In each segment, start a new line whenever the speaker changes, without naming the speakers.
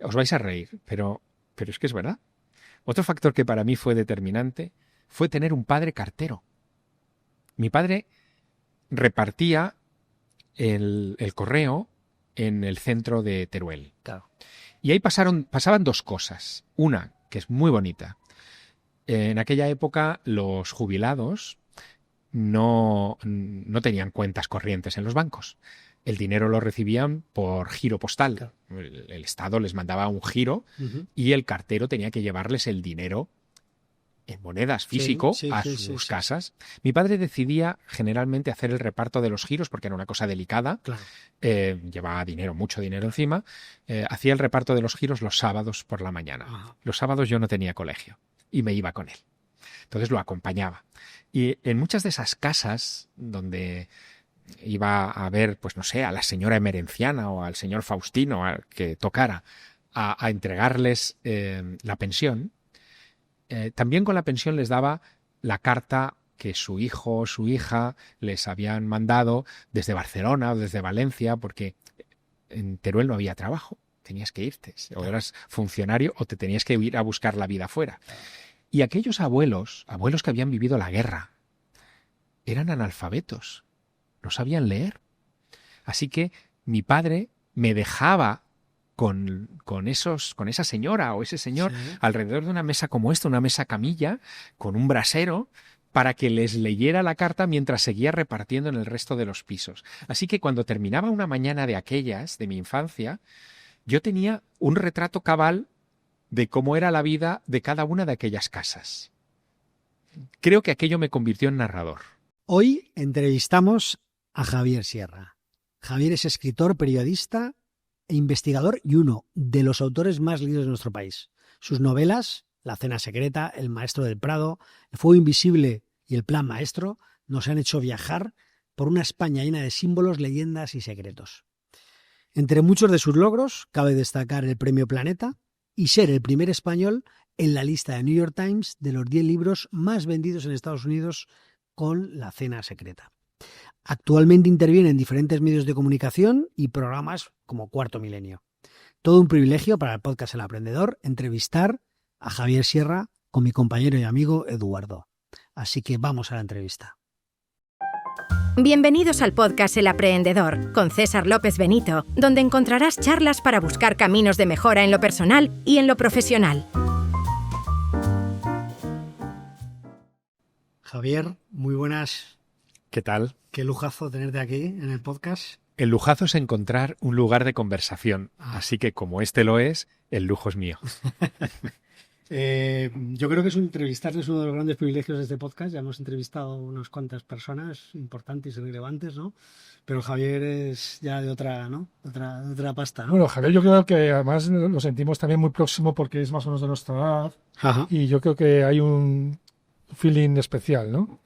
Os vais a reír, pero es que es verdad. Otro factor que para mí fue determinante fue tener un padre cartero. Mi padre repartía el correo en el centro de Teruel.
Claro.
Y ahí pasaban dos cosas. Una, que es muy bonita. En aquella época los jubilados no tenían cuentas corrientes en los bancos. El dinero lo recibían por giro postal.
Claro.
El Estado les mandaba un giro y el cartero tenía que llevarles el dinero en monedas físico a sus casas. Mi padre decidía generalmente hacer el reparto de los giros porque era una cosa delicada.
Claro.
Llevaba mucho dinero encima. Hacía el reparto de los giros los sábados por la mañana.
Ajá.
Los sábados yo no tenía colegio y me iba con él. Entonces lo acompañaba. Y en muchas de esas casas donde iba a ver, pues no sé, a la señora Emerenciana o al señor Faustino al que tocara a entregarles la pensión, también con la pensión les daba la carta que su hijo o su hija les habían mandado desde Barcelona o desde Valencia, porque en Teruel no había trabajo, tenías que irte, o eras funcionario o te tenías que ir a buscar la vida fuera. Y aquellos abuelos que habían vivido la guerra, eran analfabetos, no sabían leer. Así que mi padre me dejaba con esa señora o ese señor alrededor de una mesa como esta, una mesa camilla, con un brasero, para que les leyera la carta mientras seguía repartiendo en el resto de los pisos. Así que cuando terminaba una mañana de aquellas, de mi infancia, yo tenía un retrato cabal de cómo era la vida de cada una de aquellas casas. Creo que aquello me convirtió en narrador.
Hoy entrevistamos a Javier Sierra. Javier es escritor, periodista e investigador y uno de los autores más leídos de nuestro país. Sus novelas, La cena secreta, El maestro del Prado, El fuego invisible y El plan maestro, nos han hecho viajar por una España llena de símbolos, leyendas y secretos. Entre muchos de sus logros, cabe destacar el Premio Planeta y ser el primer español en la lista de New York Times de los 10 libros más vendidos en Estados Unidos con La cena secreta. Actualmente interviene en diferentes medios de comunicación y programas como Cuarto Milenio. Todo un privilegio para el podcast El Aprendedor entrevistar a Javier Sierra con mi compañero y amigo Eduardo. Así que vamos a la entrevista.
Bienvenidos al podcast El Aprendedor, con César López Benito, donde encontrarás charlas para buscar caminos de mejora en lo personal y en lo profesional.
Javier, muy buenas.
¿Qué tal?
Qué lujazo tenerte aquí en el podcast.
El lujazo es encontrar un lugar de conversación, así que como este lo es, el lujo es mío.
Yo creo que entrevistarte es uno de los grandes privilegios de este podcast. Ya hemos entrevistado unas cuantas personas importantes y relevantes, ¿no? Pero Javier es ya de otra, ¿no? De otra pasta, ¿no?
Bueno, Javier, yo creo que además lo sentimos también muy próximo porque es más o menos de nuestra edad.
Ajá.
Y yo creo que hay un feeling especial, ¿no?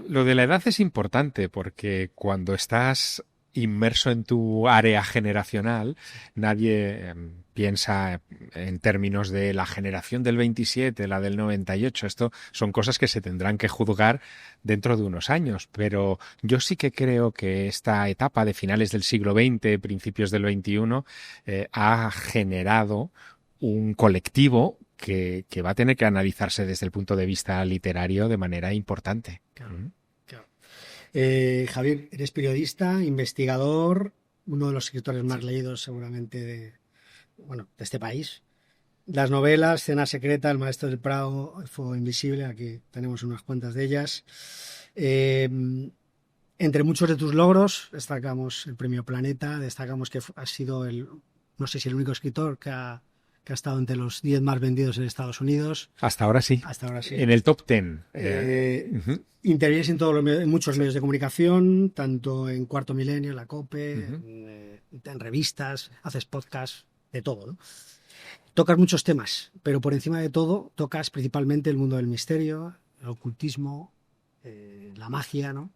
Lo de la edad es importante porque cuando estás inmerso en tu área generacional, nadie piensa en términos de la generación del 27, la del 98. Esto son cosas que se tendrán que juzgar dentro de unos años, pero yo sí que creo que esta etapa de finales del siglo XX, principios del XXI, ha generado un colectivo que va a tener que analizarse desde el punto de vista literario de manera importante.
Claro. Javier, eres periodista, investigador, uno de los escritores más leídos seguramente de este país. Las novelas, Cena secreta, El maestro del Prado, El fuego invisible, aquí tenemos unas cuantas de ellas. Entre muchos de tus logros destacamos el Premio Planeta, destacamos que has sido no sé si el único escritor que ha estado entre los 10 más vendidos en Estados Unidos.
Hasta ahora sí. En el top 10.
Intervienes en muchos medios de comunicación, tanto en Cuarto Milenio, en la COPE, en revistas, haces podcasts, de todo, ¿no? Tocas muchos temas, pero por encima de todo tocas principalmente el mundo del misterio, el ocultismo, la magia, ¿no?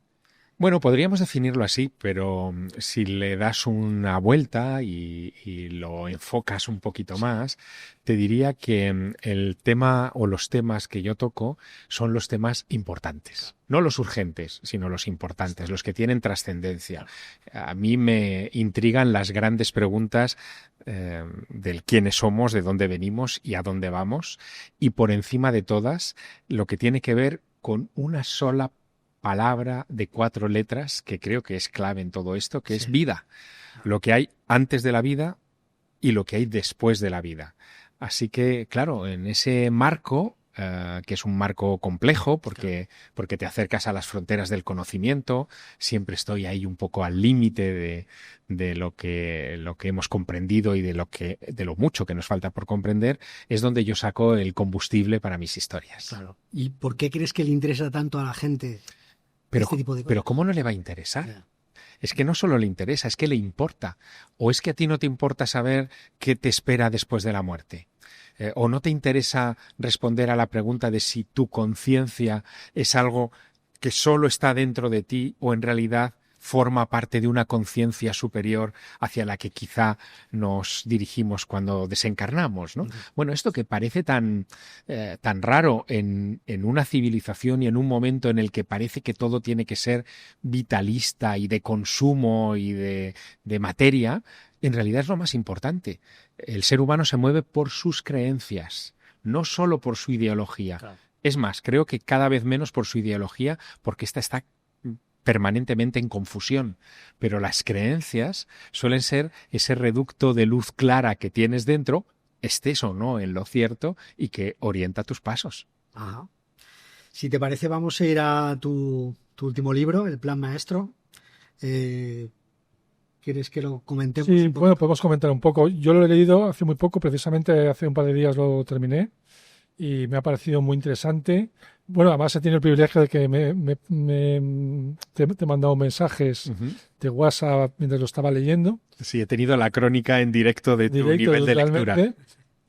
Bueno, podríamos definirlo así, pero si le das una vuelta y lo enfocas un poquito más, te diría que el tema o los temas que yo toco son los temas importantes. No los urgentes, sino los importantes, los que tienen trascendencia. A mí me intrigan las grandes preguntas del quiénes somos, de dónde venimos y a dónde vamos. Y por encima de todas, lo que tiene que ver con una sola palabra de 4 letras que creo que es clave en todo esto, que es vida. Lo que hay antes de la vida y lo que hay después de la vida. Así que, claro, en ese marco, que es un marco complejo porque te acercas a las fronteras del conocimiento, siempre estoy ahí un poco al límite de lo que hemos comprendido y de lo mucho que nos falta por comprender, es donde yo saco el combustible para mis historias.
Claro. ¿Y por qué crees que le interesa tanto a la gente este tipo de cosas?
Pero ¿cómo no le va a interesar?
Ya.
Es que no solo le interesa, es que le importa. ¿O es que a ti no te importa saber qué te espera después de la muerte? ¿O no te interesa responder a la pregunta de si tu conciencia es algo que solo está dentro de ti o en realidad forma parte de una conciencia superior hacia la que quizá nos dirigimos cuando desencarnamos, ¿no? Bueno, esto que parece tan raro en una civilización y en un momento en el que parece que todo tiene que ser vitalista y de consumo y de materia, en realidad es lo más importante. El ser humano se mueve por sus creencias, no solo por su ideología. Claro. Es más, creo que cada vez menos por su ideología, porque esta está permanentemente en confusión, pero las creencias suelen ser ese reducto de luz clara que tienes dentro, estés o no en lo cierto, y que orienta tus pasos.
Ajá. Si te parece, vamos a ir a tu último libro, El Plan Maestro. ¿Quieres que lo comentemos?
Sí, bueno, podemos comentar un poco. Yo lo he leído hace muy poco, precisamente hace un par de días lo terminé y me ha parecido muy interesante. Bueno, además he tenido el privilegio de que te he mandado mensajes de WhatsApp mientras lo estaba leyendo.
Sí, he tenido la crónica en directo de tu nivel de lectura.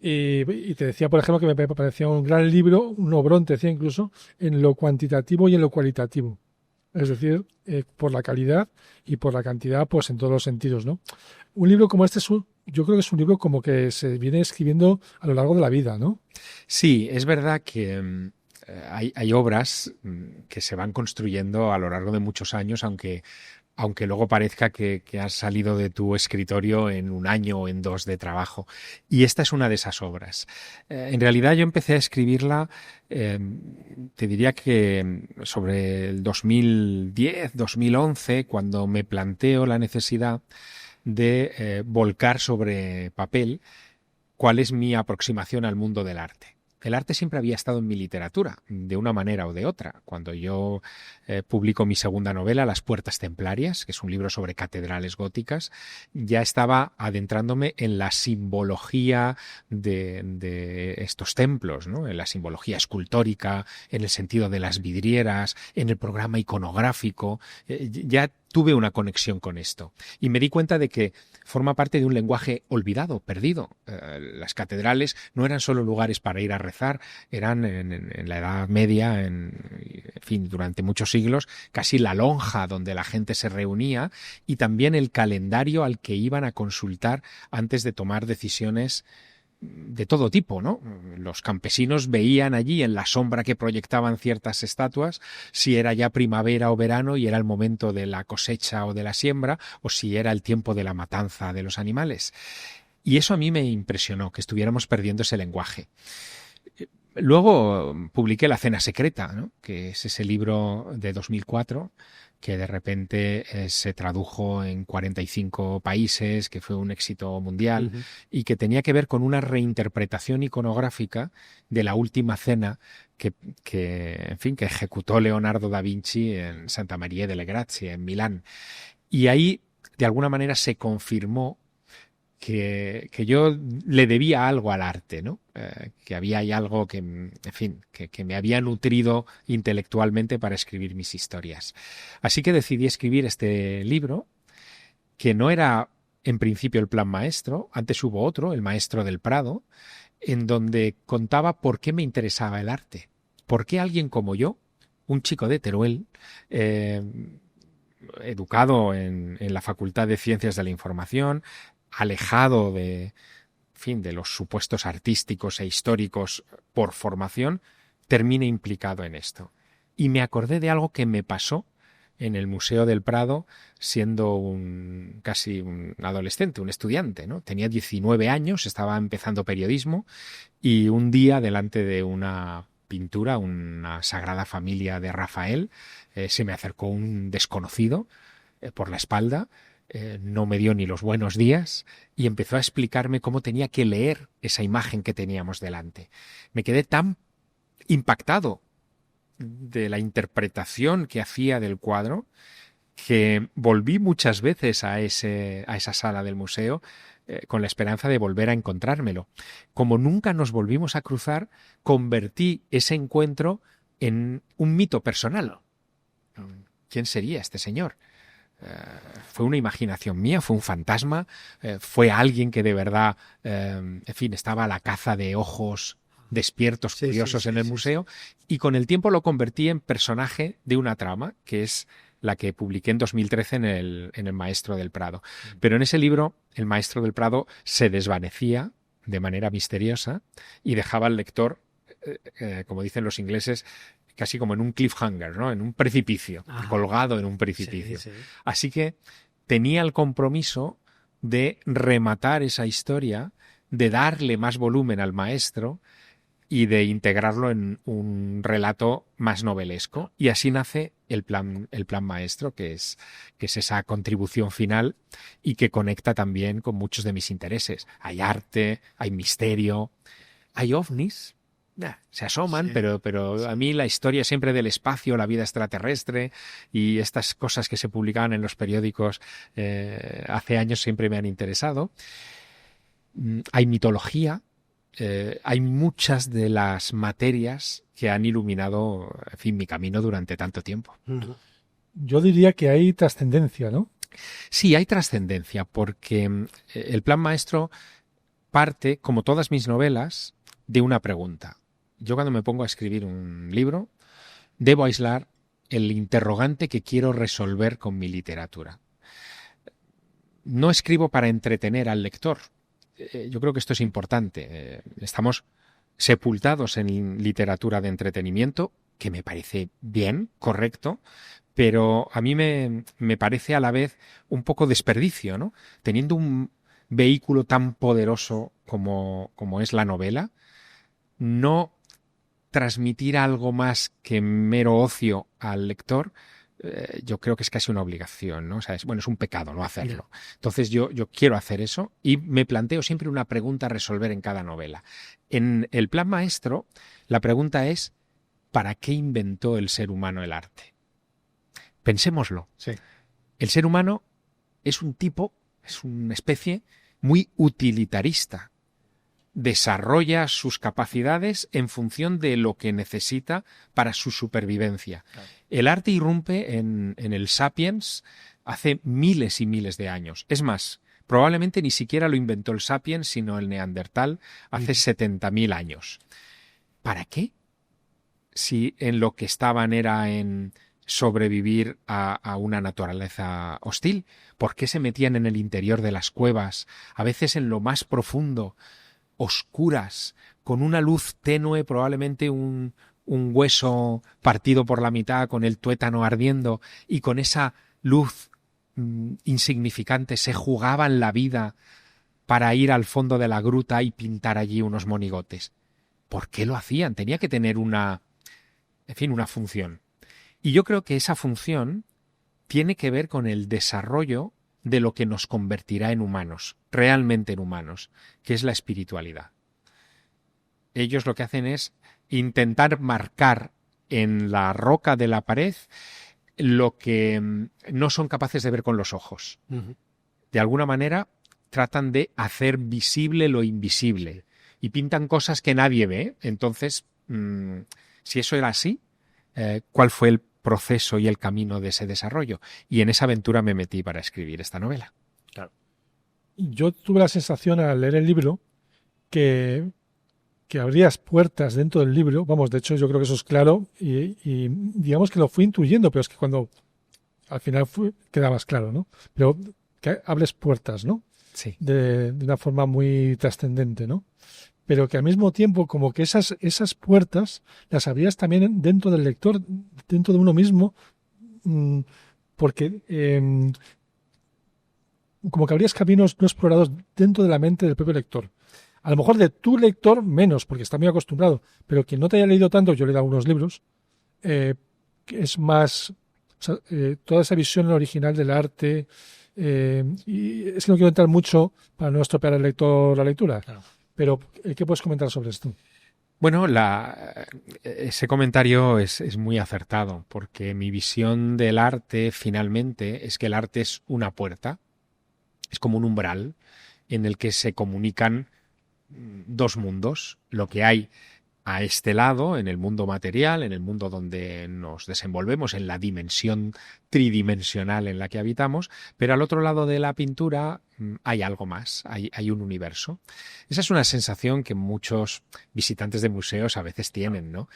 Y te decía, por ejemplo, que me parecía un gran libro, un obrón, te decía incluso, en lo cuantitativo y en lo cualitativo. Es decir, por la calidad y por la cantidad, pues en todos los sentidos, ¿no? Un libro como este yo creo que es un libro como que se viene escribiendo a lo largo de la vida, ¿no?
Sí, es verdad que hay obras que se van construyendo a lo largo de muchos años, aunque luego parezca que has salido de tu escritorio en 1 año o en 2 de trabajo. Y esta es una de esas obras. En realidad yo empecé a escribirla, te diría que sobre el 2010, 2011, cuando me planteo la necesidad de volcar sobre papel cuál es mi aproximación al mundo del arte. El arte siempre había estado en mi literatura, de una manera o de otra. Cuando yo publico mi segunda novela, Las Puertas Templarias, que es un libro sobre catedrales góticas, ya estaba adentrándome en la simbología de estos templos, ¿no? En la simbología escultórica, en el sentido de las vidrieras, en el programa iconográfico. Ya tuve una conexión con esto y me di cuenta de que forma parte de un lenguaje olvidado, perdido. Las catedrales no eran solo lugares para ir a rezar, eran en la Edad Media, en fin, durante muchos siglos, casi la lonja donde la gente se reunía y también el calendario al que iban a consultar antes de tomar decisiones de todo tipo, ¿no? Los campesinos veían allí en la sombra que proyectaban ciertas estatuas si era ya primavera o verano y era el momento de la cosecha o de la siembra o si era el tiempo de la matanza de los animales. Y eso a mí me impresionó, que estuviéramos perdiendo ese lenguaje. Luego publiqué La Cena Secreta, ¿no? Que es ese libro de 2004 que de repente se tradujo en 45 países, que fue un éxito mundial y que tenía que ver con una reinterpretación iconográfica de la Última Cena que ejecutó Leonardo da Vinci en Santa Maria delle Grazie, en Milán. Y ahí, de alguna manera, se confirmó que yo le debía algo al arte, ¿no? Que había ahí algo que me había nutrido intelectualmente para escribir mis historias. Así que decidí escribir este libro, que no era en principio el plan maestro, antes hubo otro, El Maestro del Prado, en donde contaba por qué me interesaba el arte. ¿Por qué alguien como yo, un chico de Teruel, educado en la Facultad de Ciencias de la Información, alejado de los supuestos artísticos e históricos por formación, termine implicado en esto. Y me acordé de algo que me pasó en el Museo del Prado siendo casi un adolescente, un estudiante, ¿no? Tenía 19 años, estaba empezando periodismo y un día delante de una pintura, una Sagrada Familia de Rafael, se me acercó un desconocido por la espalda, no me dio ni los buenos días y empezó a explicarme cómo tenía que leer esa imagen que teníamos delante. Me quedé tan impactado de la interpretación que hacía del cuadro que volví muchas veces a esa sala del museo con la esperanza de volver a encontrármelo. Como nunca nos volvimos a cruzar, convertí ese encuentro en un mito personal. ¿Quién sería este señor? Fue una imaginación mía, fue un fantasma, fue alguien que de verdad, estaba a la caza de ojos despiertos, curiosos en el museo, y con el tiempo lo convertí en personaje de una trama, que es la que publiqué en 2013 en el Maestro del Prado. Pero en ese libro, el Maestro del Prado se desvanecía de manera misteriosa y dejaba al lector, como dicen los ingleses, casi como en un cliffhanger, ¿no? En un precipicio, colgado en un precipicio. Así que tenía el compromiso de rematar esa historia, de darle más volumen al maestro y de integrarlo en un relato más novelesco. Y así nace el plan maestro, que es esa contribución final y que conecta también con muchos de mis intereses. Hay arte, hay misterio, hay ovnis. Se asoman, pero a mí la historia siempre del espacio, la vida extraterrestre y estas cosas que se publicaban en los periódicos hace años siempre me han interesado. Hay mitología, hay muchas de las materias que han iluminado, mi camino durante tanto tiempo.
Yo diría que hay trascendencia, ¿no?
Sí, hay trascendencia, porque el plan maestro parte, como todas mis novelas, de una pregunta. Yo cuando me pongo a escribir un libro, debo aislar el interrogante que quiero resolver con mi literatura. No escribo para entretener al lector. Yo creo que esto es importante. Estamos sepultados en literatura de entretenimiento, que me parece bien, correcto, pero a mí me parece a la vez un poco desperdicio, ¿no? Teniendo un vehículo tan poderoso como es la novela, no transmitir algo más que mero ocio al lector, yo creo que es casi una obligación, ¿no? O sea, es un pecado no hacerlo. Entonces yo quiero hacer eso y me planteo siempre una pregunta a resolver en cada novela. En el plan maestro, la pregunta es, ¿para qué inventó el ser humano el arte? Pensémoslo.
Sí.
El ser humano es una especie muy utilitarista. Desarrolla sus capacidades en función de lo que necesita para su supervivencia. Claro. El arte irrumpe en el Sapiens hace miles y miles de años. Es más, probablemente ni siquiera lo inventó el Sapiens, sino el Neandertal hace 70.000 años. ¿Para qué? Si en lo que estaban era en sobrevivir a una naturaleza hostil. ¿Por qué se metían en el interior de las cuevas, a veces en lo más profundo, oscuras, con una luz tenue, probablemente un hueso partido por la mitad con el tuétano ardiendo, y con esa luz insignificante se jugaban la vida para ir al fondo de la gruta y pintar allí unos monigotes? ¿Por qué lo hacían? Tenía que tener una función. Y yo creo que esa función tiene que ver con el desarrollo de lo que nos convertirá en humanos, realmente en humanos, que es la espiritualidad. Ellos lo que hacen es intentar marcar en la roca de la pared lo que no son capaces de ver con los ojos. De alguna manera tratan de hacer visible lo invisible y pintan cosas que nadie ve. Entonces, si eso era así, ¿cuál fue el proceso y el camino de ese desarrollo? Y en esa aventura me metí para escribir esta novela.
Claro. Yo tuve la sensación al leer el libro que abrías puertas dentro del libro. Vamos, de hecho yo creo que eso es claro y digamos que lo fui intuyendo, pero es que cuando al final queda más claro, ¿no? Pero que hables puertas, ¿no?
Sí.
De una forma muy trascendente, ¿no? Pero que al mismo tiempo como que esas puertas las abrías también dentro del lector, dentro de uno mismo, porque como que habrías caminos no explorados dentro de la mente del propio lector. A lo mejor de tu lector menos, porque está muy acostumbrado, pero quien no te haya leído tanto, yo le he dado unos libros, que es más, o sea, toda esa visión original del arte, y es que no quiero entrar mucho para no estropear al lector la lectura,
Claro.
pero ¿qué puedes comentar sobre esto?
Bueno, ese comentario es muy acertado, porque mi visión del arte finalmente es que el arte es una puerta, es como un umbral en el que se comunican dos mundos, lo que hay a este lado, en el mundo material, en el mundo donde nos desenvolvemos, en la dimensión tridimensional en la que habitamos, pero al otro lado de la pintura hay algo más, hay un universo. Esa es una sensación que muchos visitantes de museos a veces tienen, ¿no?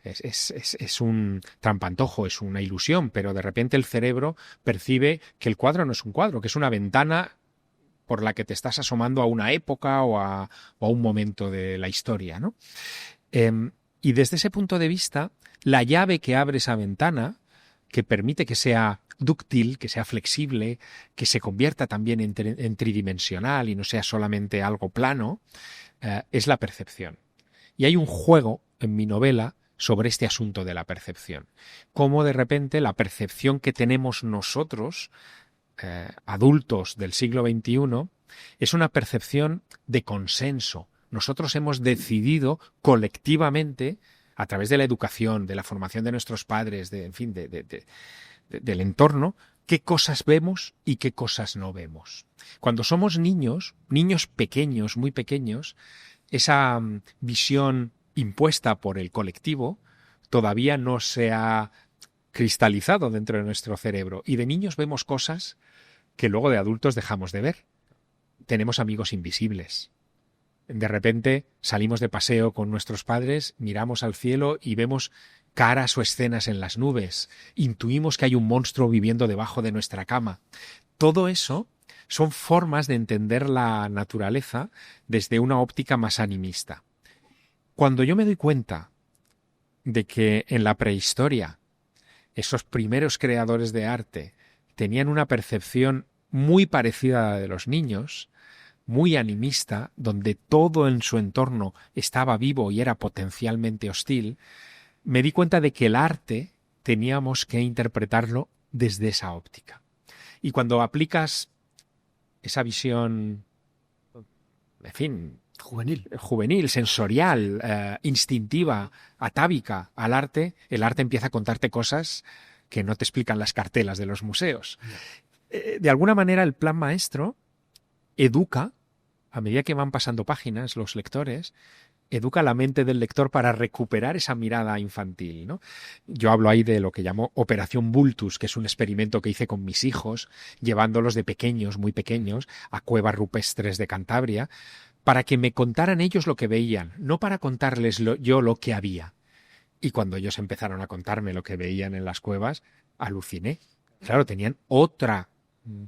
Es un trampantojo, es una ilusión, pero de repente el cerebro percibe que el cuadro no es un cuadro, que es una ventana por la que te estás asomando a una época o a un momento de la historia, ¿no? Y desde ese punto de vista, la llave que abre esa ventana, que permite que sea dúctil, que sea flexible, que se convierta también en tridimensional y no sea solamente algo plano, es la percepción. Y hay un juego en mi novela sobre este asunto de la percepción. Cómo de repente la percepción que tenemos nosotros, adultos del siglo XXI, es una percepción de consenso. Nosotros hemos decidido colectivamente, a través de la educación, de la formación de nuestros padres, del entorno, qué cosas vemos y qué cosas no vemos. Cuando somos niños pequeños, muy pequeños, esa visión impuesta por el colectivo todavía no se ha cristalizado dentro de nuestro cerebro, y de niños vemos cosas que luego de adultos dejamos de ver. Tenemos amigos invisibles. De repente salimos de paseo con nuestros padres, miramos al cielo y vemos caras o escenas en las nubes. Intuimos que hay un monstruo viviendo debajo de nuestra cama. Todo eso son formas de entender la naturaleza desde una óptica más animista. Cuando yo me doy cuenta de que en la prehistoria esos primeros creadores de arte tenían una percepción muy parecida a la de los niños, muy animista, donde todo en su entorno estaba vivo y era potencialmente hostil, me di cuenta de que el arte teníamos que interpretarlo desde esa óptica. Y cuando aplicas esa visión, en fin, juvenil, sensorial, instintiva, atávica al arte, el arte empieza a contarte cosas que no te explican las cartelas de los museos. De alguna manera el plan maestro educa, a medida que van pasando páginas los lectores, educa la mente del lector para recuperar esa mirada infantil, ¿no? Yo hablo ahí de lo que llamo Operación Vultus, que es un experimento que hice con mis hijos, llevándolos de pequeños, muy pequeños, a cuevas rupestres de Cantabria, para que me contaran ellos lo que veían, no para contarles yo lo que había. Y cuando ellos empezaron a contarme lo que veían en las cuevas, aluciné. Claro, tenían otra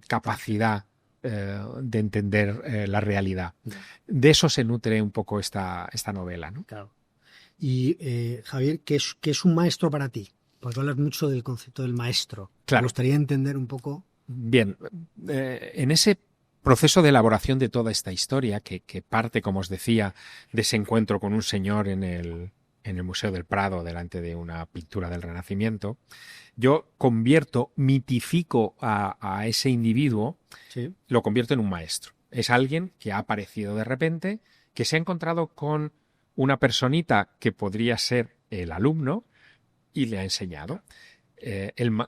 capacidad de entender la realidad. De eso se nutre un poco esta novela, ¿no?
Claro. Y Javier, ¿qué es un maestro para ti? Porque hablas mucho del concepto del maestro.
Claro.
Me gustaría entender un poco.
Bien, en ese proceso de elaboración de toda esta historia, que parte, como os decía, de ese encuentro con un señor en el Museo del Prado, delante de una pintura del Renacimiento, yo mitifico a ese individuo,
Sí.
lo convierto en un maestro. Es alguien que ha aparecido de repente, que se ha encontrado con una personita que podría ser el alumno y le ha enseñado.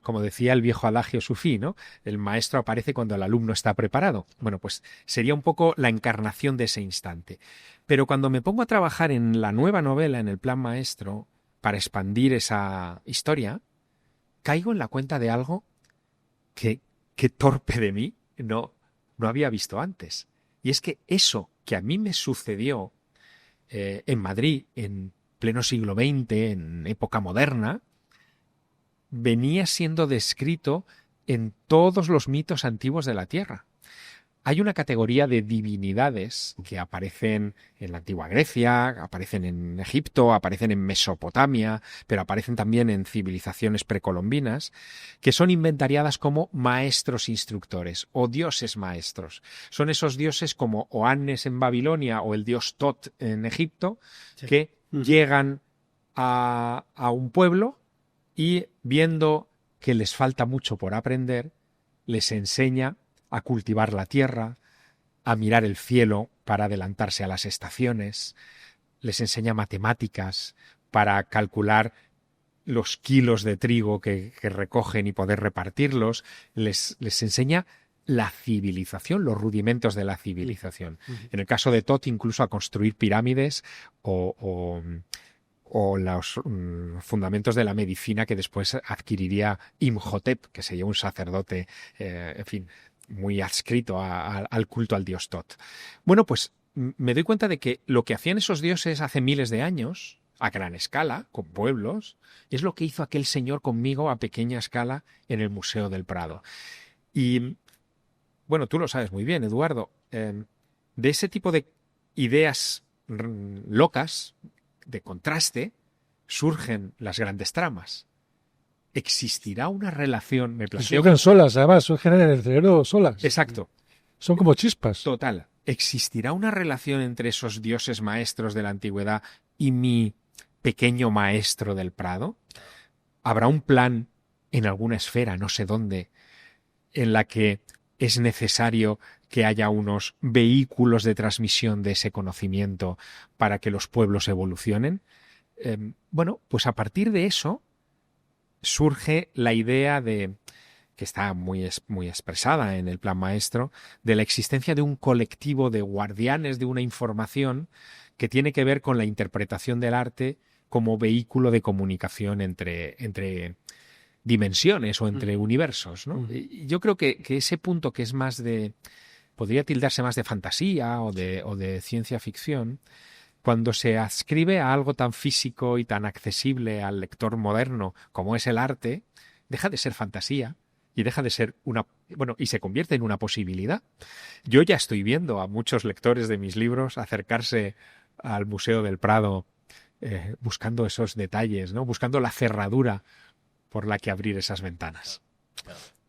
Como decía el viejo adagio sufí, ¿no? El maestro aparece cuando el alumno está preparado. Bueno, pues sería un poco la encarnación de ese instante. Pero cuando me pongo a trabajar en la nueva novela, en el plan maestro, para expandir esa historia, caigo en la cuenta de algo que torpe de mí no había visto antes. Y es que eso que a mí me sucedió en Madrid, en pleno siglo XX, en época moderna, venía siendo descrito en todos los mitos antiguos de la Tierra. Hay una categoría de divinidades que aparecen en la antigua Grecia, aparecen en Egipto, aparecen en Mesopotamia, pero aparecen también en civilizaciones precolombinas, que son inventariadas como maestros instructores o dioses maestros. Son esos dioses como Oannes en Babilonia o el dios Tot en Egipto,
Sí.
que llegan a un pueblo y, viendo que les falta mucho por aprender, les enseña a cultivar la tierra, a mirar el cielo para adelantarse a las estaciones, les enseña matemáticas para calcular los kilos de trigo que recogen y poder repartirlos, les enseña la civilización, los rudimentos de la civilización. En el caso de Tot, incluso a construir pirámides o los fundamentos de la medicina que después adquiriría Imhotep, que sería un sacerdote, en fin, muy adscrito al culto al dios Tot. Bueno, pues me doy cuenta de que lo que hacían esos dioses hace miles de años, a gran escala, con pueblos, es lo que hizo aquel señor conmigo a pequeña escala en el Museo del Prado. Y, bueno, tú lo sabes muy bien, Eduardo, de ese tipo de ideas locas, de contraste, surgen las grandes tramas. ¿Existirá una relación? Me planteo.
Surgen solas, además, surgen en el cerebro solas.
Exacto.
Son como chispas.
Total. ¿Existirá una relación entre esos dioses maestros de la antigüedad y mi pequeño maestro del Prado? ¿Habrá un plan en alguna esfera, no sé dónde, en la que es necesario que haya unos vehículos de transmisión de ese conocimiento para que los pueblos evolucionen? Bueno, pues a partir de eso surge la idea de, que está muy expresada en el plan maestro, de la existencia de un colectivo de guardianes de una información que tiene que ver con la interpretación del arte como vehículo de comunicación entre dimensiones o entre universos, ¿no? Y yo creo que ese punto, que es más de, podría tildarse más de fantasía o de ciencia ficción, cuando se adscribe a algo tan físico y tan accesible al lector moderno como es el arte, deja de ser fantasía y deja de ser y se convierte en una posibilidad. Yo ya estoy viendo a muchos lectores de mis libros acercarse al Museo del Prado buscando esos detalles, ¿no? Buscando la cerradura por la que abrir esas ventanas.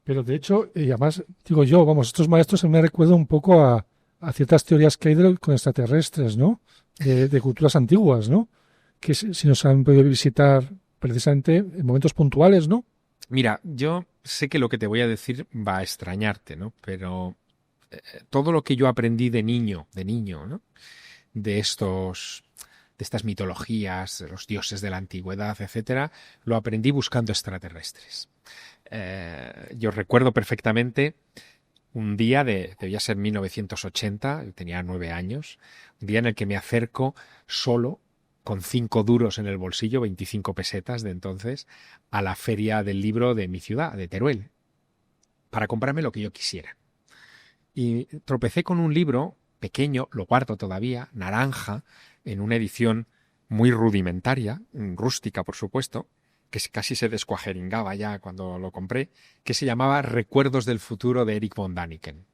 Pero de hecho, y además, digo yo, vamos, estos maestros me recuerdan un poco a ciertas teorías que hay con extraterrestres, ¿no? De culturas antiguas, ¿no? Que si nos han podido visitar precisamente en momentos puntuales, ¿no?
Mira, yo sé que lo que te voy a decir va a extrañarte, ¿no? Pero todo lo que yo aprendí de niño, ¿no? De estas mitologías, de los dioses de la antigüedad, etcétera, lo aprendí buscando extraterrestres. Yo recuerdo perfectamente un día debía ser 1980, yo tenía 9 años, un día en el que me acerco solo, con 5 duros en el bolsillo, 25 pesetas de entonces, a la feria del libro de mi ciudad, de Teruel, para comprarme lo que yo quisiera. Y tropecé con un libro pequeño, lo guardo todavía, naranja, en una edición muy rudimentaria, rústica por supuesto, que casi se descuajeringaba ya cuando lo compré, que se llamaba Recuerdos del futuro, de Erich von Däniken.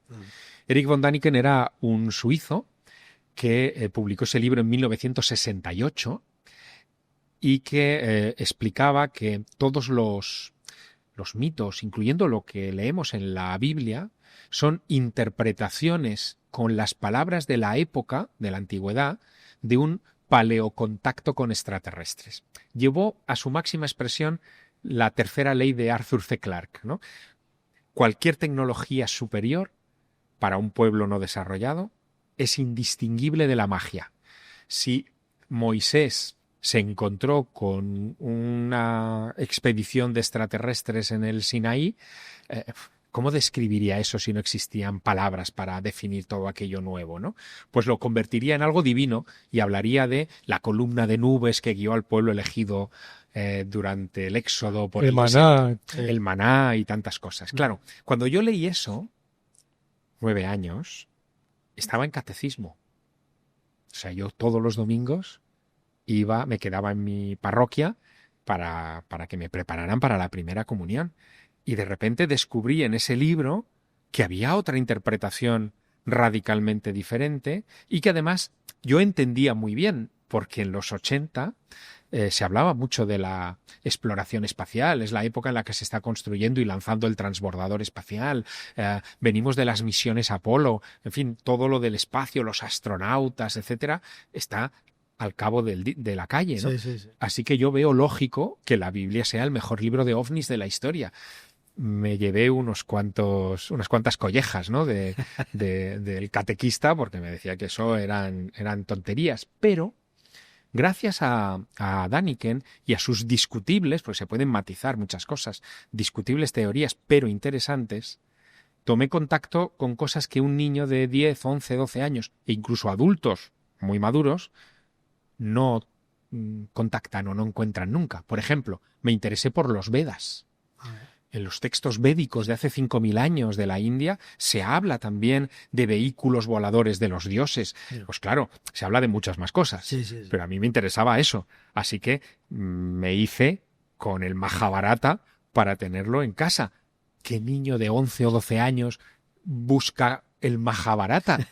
Erich von Däniken era un suizo que publicó ese libro en 1968 y que explicaba que todos los mitos, incluyendo lo que leemos en la Biblia, son interpretaciones con las palabras de la época, de la antigüedad, de un paleocontacto con extraterrestres. Llevó a su máxima expresión la tercera ley de Arthur C. Clarke, ¿no? Cualquier tecnología superior para un pueblo no desarrollado es indistinguible de la magia. Si Moisés se encontró con una expedición de extraterrestres en el Sinaí, ¿cómo describiría eso si no existían palabras para definir todo aquello nuevo, ¿no? Pues lo convertiría en algo divino y hablaría de la columna de nubes que guió al pueblo elegido durante el éxodo por
el maná.
El maná y tantas cosas. Claro, cuando yo leí eso, 9 años, estaba en catecismo. O sea, yo todos los domingos me quedaba en mi parroquia para que me prepararan para la primera comunión. Y de repente descubrí en ese libro que había otra interpretación radicalmente diferente y que además yo entendía muy bien, porque en los 80 se hablaba mucho de la exploración espacial, es la época en la que se está construyendo y lanzando el transbordador espacial, venimos de las misiones Apolo, en fin, todo lo del espacio, los astronautas, etcétera, está al cabo de la calle, ¿no?
Sí, sí, sí.
Así que yo veo lógico que la Biblia sea el mejor libro de ovnis de la historia. Me llevé unas cuantas collejas, ¿no? del catequista, porque me decía que eso eran tonterías, pero gracias a Däniken y a sus discutibles, pues se pueden matizar muchas cosas, discutibles teorías, pero interesantes, tomé contacto con cosas que un niño de 10, 11, 12 años, e incluso adultos muy maduros, no contactan o no encuentran nunca. Por ejemplo, me interesé por los Vedas. En los textos védicos de hace 5.000 años de la India se habla también de vehículos voladores de los dioses. Pues claro, se habla de muchas más cosas,
Sí, sí, sí.
pero a mí me interesaba eso. Así que me hice con el Mahabharata para tenerlo en casa. ¿Qué niño de 11 o 12 años busca el Mahabharata?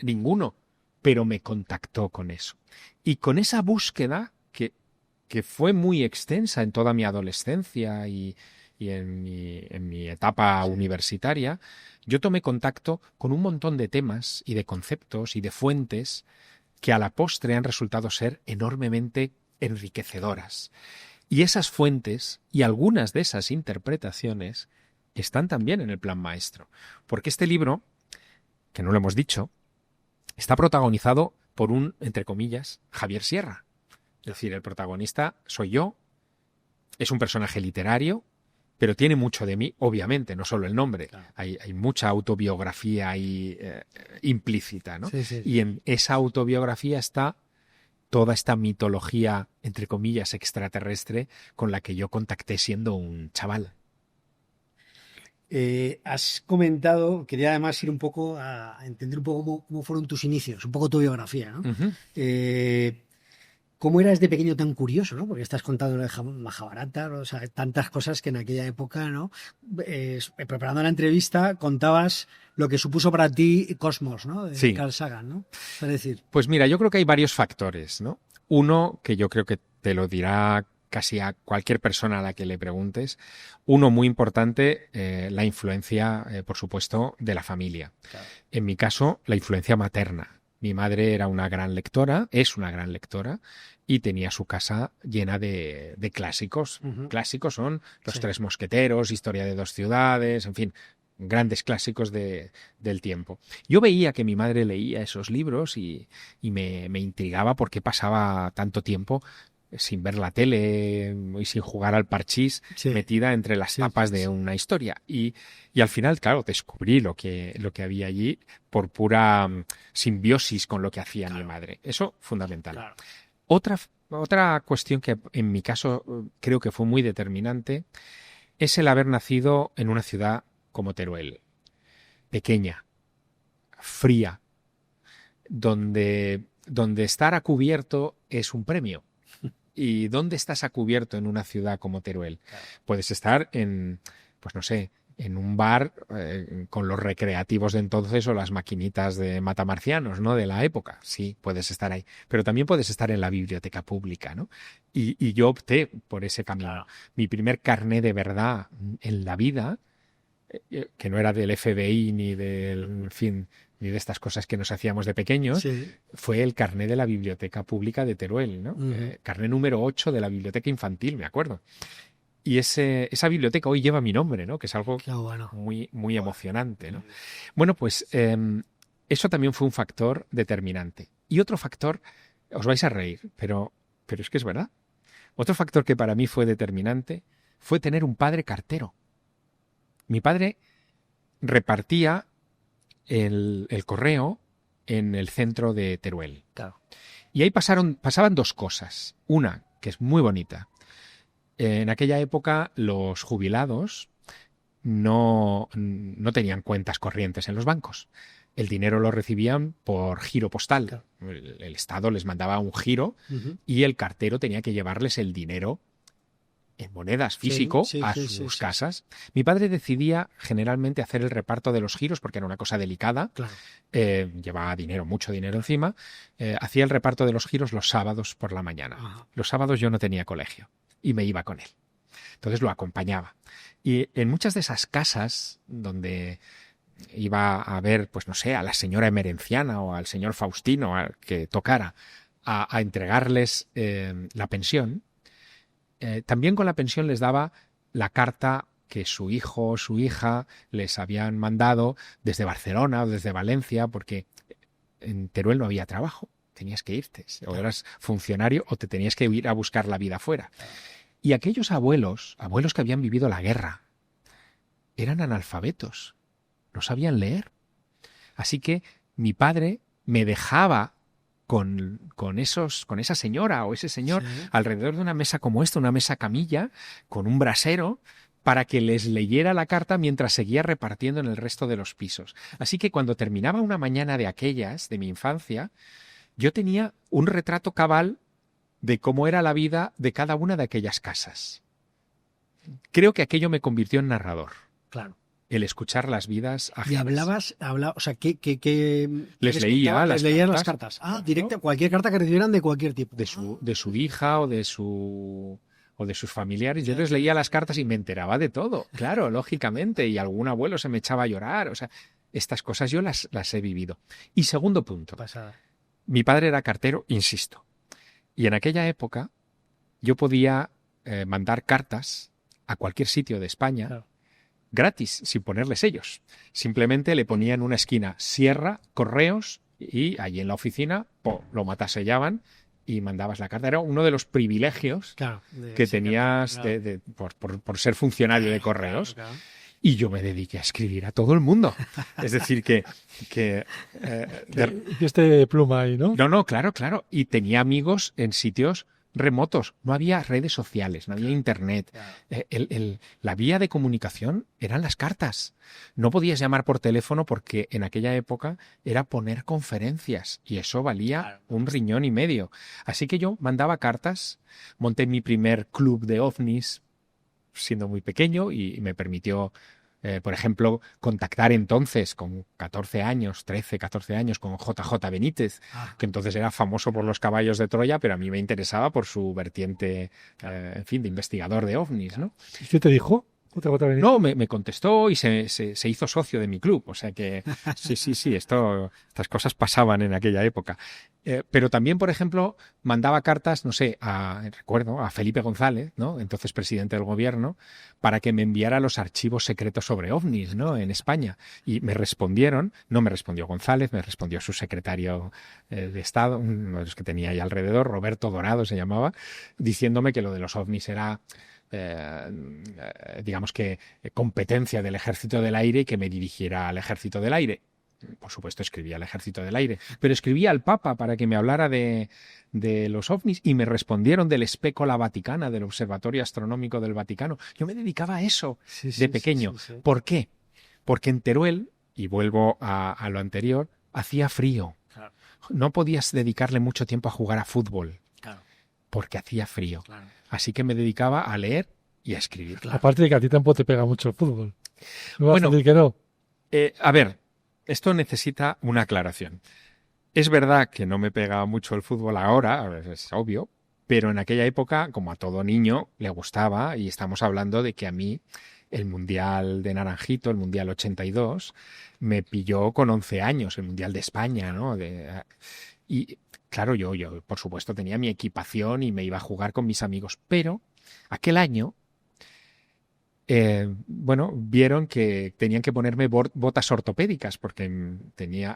Ninguno. Pero me contactó con eso. Y con esa búsqueda, que fue muy extensa en toda mi adolescencia y en mi etapa universitaria, yo tomé contacto con un montón de temas y de conceptos y de fuentes que a la postre han resultado ser enormemente enriquecedoras. Y esas fuentes y algunas de esas interpretaciones están también en el Plan Maestro. Porque este libro, que no lo hemos dicho, está protagonizado por un, entre comillas, Javier Sierra. Es decir, el protagonista soy yo, es un personaje literario, pero tiene mucho de mí, obviamente, no solo el nombre.
Claro.
Hay mucha autobiografía ahí implícita, ¿no?
Sí, sí, sí.
Y en esa autobiografía está toda esta mitología, entre comillas, extraterrestre con la que yo contacté siendo un chaval.
Has comentado, quería además ir un poco a entender un poco cómo fueron tus inicios, un poco tu biografía, ¿no?
Uh-huh.
¿Cómo eras de pequeño tan curioso, ¿no? Porque estás contando el Mahabharata, ¿no? O sea, tantas cosas que en aquella época, ¿no? Preparando la entrevista contabas lo que supuso para ti Cosmos, ¿no? De
Sí.
Carl Sagan, ¿no? Es decir,
Pues mira, yo creo que hay varios factores, ¿no? Uno, que yo creo que te lo dirá casi a cualquier persona a la que le preguntes. Uno muy importante, la influencia, por supuesto, de la familia.
claro.
En mi caso, la influencia materna. Mi madre era una gran lectora, es una gran lectora, y tenía su casa llena de clásicos.
Ujú.
Clásicos son Los
Sí.
Tres Mosqueteros, Historia de dos ciudades, en fin, grandes clásicos del tiempo. Yo veía que mi madre leía esos libros y me intrigaba por qué pasaba tanto tiempo sin ver la tele y sin jugar al parchís,
Sí.
metida entre las
Sí,
tapas
sí,
de
sí.
una historia. Y al final, claro, descubrí lo que había allí por pura simbiosis con lo que hacía mi madre. Eso, fundamental.
Claro.
Otra cuestión que en mi caso creo que fue muy determinante es el haber nacido en una ciudad como Teruel, pequeña, fría, donde estar a cubierto es un premio. ¿Y dónde estás a cubierto en una ciudad como Teruel?
Claro.
Puedes estar pues no sé, en un bar con los recreativos de entonces o las maquinitas de matamarcianos, ¿no? De la época. Sí, puedes estar ahí. Pero también puedes estar en la biblioteca pública, ¿no? Y yo opté por ese camino.
Claro.
Mi primer carné de verdad en la vida, que no era del FBI ni en fin, ni de estas cosas que nos hacíamos de pequeños,
Sí.
fue el carné de la Biblioteca Pública de Teruel, ¿no?
Ujú.
Carné número 8 de la Biblioteca Infantil, me acuerdo. Y esa biblioteca hoy lleva mi nombre, ¿no? Que es algo
Qué bueno.
muy, muy emocionante, ¿no? Bueno, pues eso también fue un factor determinante. Y otro factor, os vais a reír, pero es que es verdad. Otro factor que para mí fue determinante fue tener un padre cartero. Mi padre repartía el correo en el centro de Teruel.
Claro.
Y ahí pasaban dos cosas. Una, que es muy bonita. En aquella época los jubilados no tenían cuentas corrientes en los bancos. El dinero lo recibían por giro postal.
Claro.
El Estado les mandaba un giro
Ujú.
y el cartero tenía que llevarles el dinero en monedas físico a sus casas. Mi padre decidía generalmente hacer el reparto de los giros porque era una cosa delicada.
Claro.
Llevaba dinero, mucho dinero encima. Hacía el reparto de los giros los sábados por la mañana.
Ajá.
Los sábados yo no tenía colegio y me iba con él. Entonces lo acompañaba. Y en muchas de esas casas donde iba a ver, pues no sé, a la señora Emerenciana o al señor Faustino al que tocara a entregarles la pensión, también con la pensión les daba la carta que su hijo o su hija les habían mandado desde Barcelona o desde Valencia, porque en Teruel no había trabajo, tenías que irte, o eras funcionario o te tenías que ir a buscar la vida fuera. Y aquellos abuelos que habían vivido la guerra, eran analfabetos, no sabían leer. Así que mi padre me dejaba con esa señora o ese señor alrededor de una mesa como esta, una mesa camilla, con un brasero, para que les leyera la carta mientras seguía repartiendo en el resto de los pisos. Así que cuando terminaba una mañana de aquellas, de mi infancia, yo tenía un retrato cabal de cómo era la vida de cada una de aquellas casas. Creo que aquello me convirtió en narrador.
Claro.
El escuchar las vidas ajenas.
Y hablabas, o sea, ¿qué
les leía las
leías
cartas.
las cartas. Ah, directa, cualquier carta que recibieran de cualquier tipo.
De su hija o de sus familiares. Yo les leía las cartas y me enteraba de todo. Claro, lógicamente. Y algún abuelo se me echaba a llorar. O sea, estas cosas yo las he vivido. Y segundo punto.
Pasada.
Mi padre era cartero, insisto. Y en aquella época yo podía mandar cartas a cualquier sitio de España.
Claro.
Gratis, sin ponerle sellos. Simplemente le ponía en una esquina Sierra, Correos, y allí en la oficina lo matasellaban y mandabas la carta. Era uno de los privilegios que tenías por ser funcionario de Correos.
Claro.
Y yo me dediqué a escribir a todo el mundo. Es decir,
Hiciste pluma ahí, ¿no?
No, claro. Y tenía amigos en sitios remotos. No había redes sociales, no había internet. La vía de comunicación eran las cartas. No podías llamar por teléfono porque en aquella época era poner conferencias y eso valía un riñón y medio. Así que yo mandaba cartas, monté mi primer club de ovnis siendo muy pequeño y me permitió, por ejemplo, contactar entonces con 14 años con JJ Benítez, que entonces era famoso por los caballos de Troya, pero a mí me interesaba por su vertiente, en fin, de investigador de ovnis, ¿no?
¿Y qué te dijo?
No, me contestó y se hizo socio de mi club. O sea que sí, estas cosas pasaban en aquella época. Pero también, por ejemplo, mandaba cartas, no sé, recuerdo, a Felipe González, ¿no? Entonces presidente del gobierno, para que me enviara los archivos secretos sobre ovnis, ¿no? En España. Y me respondieron, no me respondió González, me respondió su secretario de Estado, uno de los que tenía ahí alrededor, Roberto Dorado se llamaba, diciéndome que lo de los ovnis era digamos que competencia del Ejército del Aire y que me dirigiera al Ejército del Aire. Por supuesto escribía al Ejército del Aire, pero escribía al Papa para que me hablara de los ovnis y me respondieron del Specola Vaticana, del Observatorio Astronómico del Vaticano. Yo me dedicaba a eso de pequeño.
Sí.
¿Por qué? Porque en Teruel, y vuelvo a lo anterior, hacía frío.
Claro.
No podías dedicarle mucho tiempo a jugar a fútbol.
Claro.
Porque hacía frío.
Claro.
Así que me dedicaba a leer y a escribir.
Claro.
Aparte de que a ti tampoco te pega mucho el fútbol. ¿No vas a
Bueno,
decir que no?
A ver, esto necesita una aclaración. Es verdad que no me pega mucho el fútbol ahora, es obvio, pero en aquella época, como a todo niño, le gustaba, y estamos hablando de que a mí el Mundial de Naranjito, el Mundial 82, me pilló con 11 años, el Mundial de España, ¿no? Y claro, yo por supuesto tenía mi equipación y me iba a jugar con mis amigos, pero aquel año, vieron que tenían que ponerme botas ortopédicas porque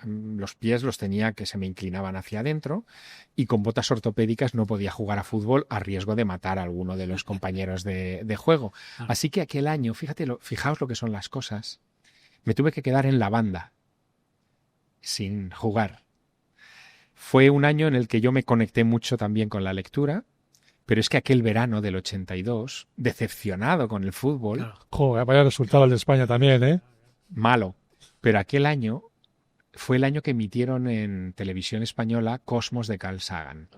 los pies los tenía que se me inclinaban hacia adentro y con botas ortopédicas no podía jugar a fútbol a riesgo de matar a alguno de los compañeros de juego. Así que aquel año, fijaos lo que son las cosas, me tuve que quedar en la banda sin jugar. Fue un año en el que yo me conecté mucho también con la lectura. Pero es que aquel verano del 82, decepcionado con el fútbol...
Claro. Joder, vaya resultado el de España también, ¿eh?
Malo. Pero aquel año fue el año que emitieron en televisión española Cosmos de Carl Sagan.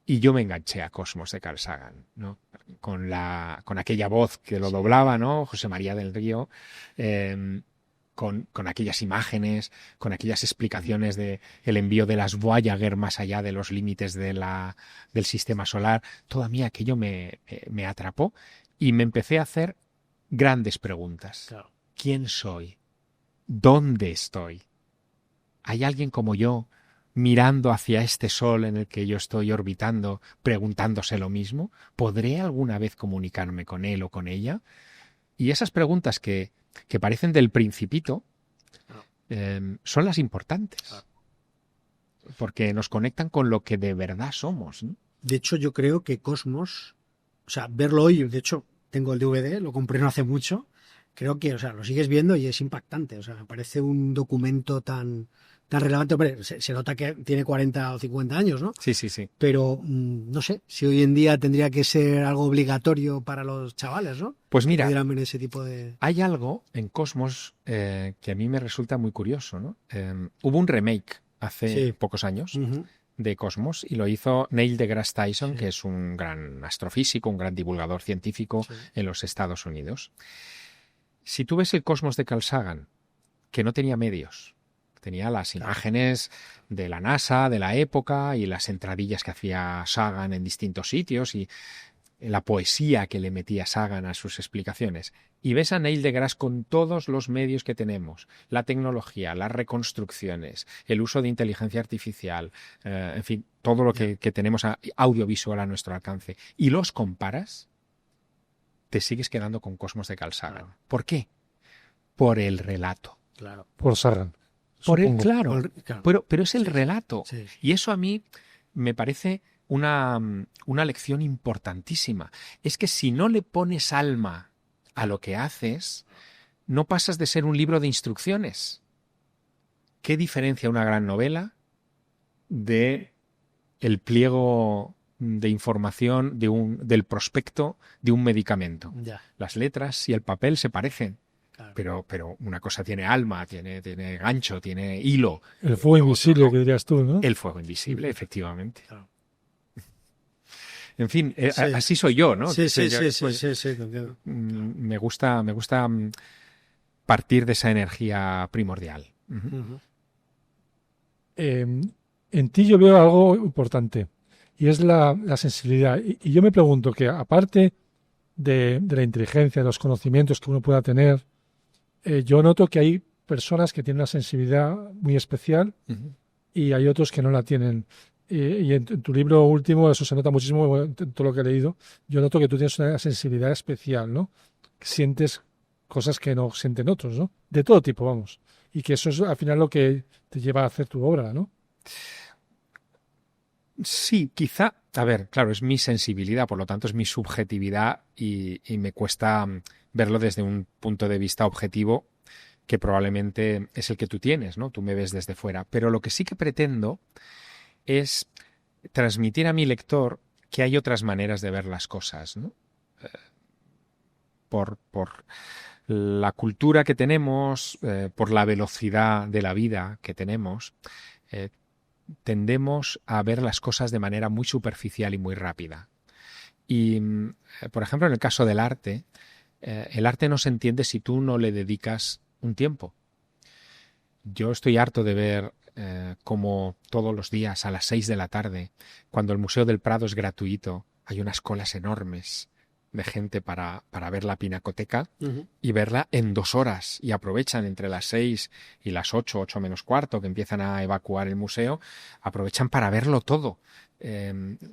Y yo me enganché a Cosmos de Carl Sagan, ¿no? Con aquella voz que lo doblaba, ¿no? José María del Río, con aquellas imágenes, con aquellas explicaciones de el envío de las Voyager más allá de los límites del sistema solar. Todo a mí aquello me atrapó y me empecé a hacer grandes preguntas.
Claro.
¿Quién soy? ¿Dónde estoy? ¿Hay alguien como yo mirando hacia este sol en el que yo estoy orbitando, preguntándose lo mismo? ¿Podré alguna vez comunicarme con él o con ella? Y esas preguntas que parecen del Principito son las importantes, porque nos conectan con lo que de verdad somos, ¿no?
De hecho, yo creo que Cosmos, o sea, verlo hoy, de hecho, tengo el DVD, lo compré no hace mucho, creo que, o sea, lo sigues viendo y es impactante, o sea, me parece un documento tan relevante. Hombre, se nota que tiene 40 o 50 años, ¿no?
Sí, sí, sí.
Pero no sé si hoy en día tendría que ser algo obligatorio para los chavales, ¿no?
Pues mira,
que pudieran ver ese tipo de...
hay algo en Cosmos que a mí me resulta muy curioso, ¿no? Hubo un remake hace pocos años de Cosmos y lo hizo Neil deGrasse Tyson, que es un gran astrofísico, un gran divulgador científico en los Estados Unidos. Si tú ves el Cosmos de Carl Sagan, que no tenía medios, tenía las imágenes de la NASA, de la época y las entradillas que hacía Sagan en distintos sitios y la poesía que le metía Sagan a sus explicaciones. Y ves a Neil deGrasse con todos los medios que tenemos, la tecnología, las reconstrucciones, el uso de inteligencia artificial, en fin, todo lo que tenemos audiovisual a nuestro alcance, y los comparas, te sigues quedando con Cosmos de Carl Sagan. ¿Por qué? Por el relato.
Claro.
Por Sagan.
Claro. Pero es el relato.
Sí.
Y eso a mí me parece una lección importantísima. Es que si no le pones alma a lo que haces, no pasas de ser un libro de instrucciones. ¿Qué diferencia una gran novela de el pliego de información del prospecto de un medicamento?
Ya.
Las letras y el papel se parecen.
Claro.
Pero una cosa tiene alma, tiene gancho, tiene hilo.
El fuego invisible, que dirías tú, ¿no?
El fuego invisible, efectivamente.
Claro.
En fin, así soy yo, ¿no?
Sí, sí,
Yo,
sí, te entiendo.
Me gusta partir de esa energía primordial.
En ti yo veo algo importante y es la sensibilidad. Y yo me pregunto que aparte de la inteligencia, de los conocimientos que uno pueda tener, yo noto que hay personas que tienen una sensibilidad muy especial y hay otros que no la tienen. Y en tu libro último eso se nota muchísimo en todo lo que he leído. Yo noto que tú tienes una sensibilidad especial, ¿no? Sientes cosas que no sienten otros, ¿no? De todo tipo, vamos. Y que eso es al final lo que te lleva a hacer tu obra, ¿no?
Sí, quizá, a ver, claro, es mi sensibilidad, por lo tanto es mi subjetividad y me cuesta verlo desde un punto de vista objetivo que probablemente es el que tú tienes, ¿no? Tú me ves desde fuera. Pero lo que sí que pretendo es transmitir a mi lector que hay otras maneras de ver las cosas, ¿no? Por la cultura que tenemos, por la velocidad de la vida que tenemos, tendemos a ver las cosas de manera muy superficial y muy rápida. Y, por ejemplo, en el caso del arte, el arte no se entiende si tú no le dedicas un tiempo. Yo estoy harto de ver como todos los días a las 6 de la tarde, cuando el Museo del Prado es gratuito, hay unas colas enormes de gente para ver la pinacoteca y verla en 2 horas, y aprovechan entre las 6 y las 8 menos cuarto, que empiezan a evacuar el museo, aprovechan para verlo todo,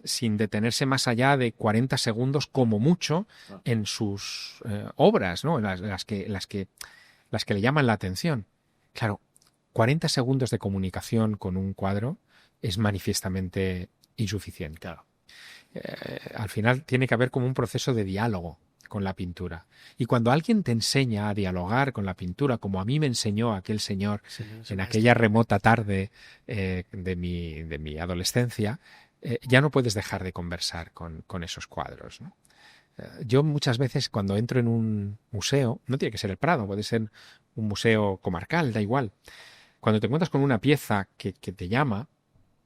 sin detenerse más allá de 40 segundos como mucho en sus obras, ¿no? las que le llaman la atención. Claro, 40 segundos de comunicación con un cuadro es manifiestamente insuficiente. Claro. Al final tiene que haber como un proceso de diálogo con la pintura. Y cuando alguien te enseña a dialogar con la pintura, como a mí me enseñó aquel señor en aquella remota tarde de mi adolescencia, ya no puedes dejar de conversar con esos cuadros, ¿no? Yo muchas veces cuando entro en un museo, no tiene que ser el Prado, puede ser un museo comarcal, da igual. Cuando te encuentras con una pieza que te llama,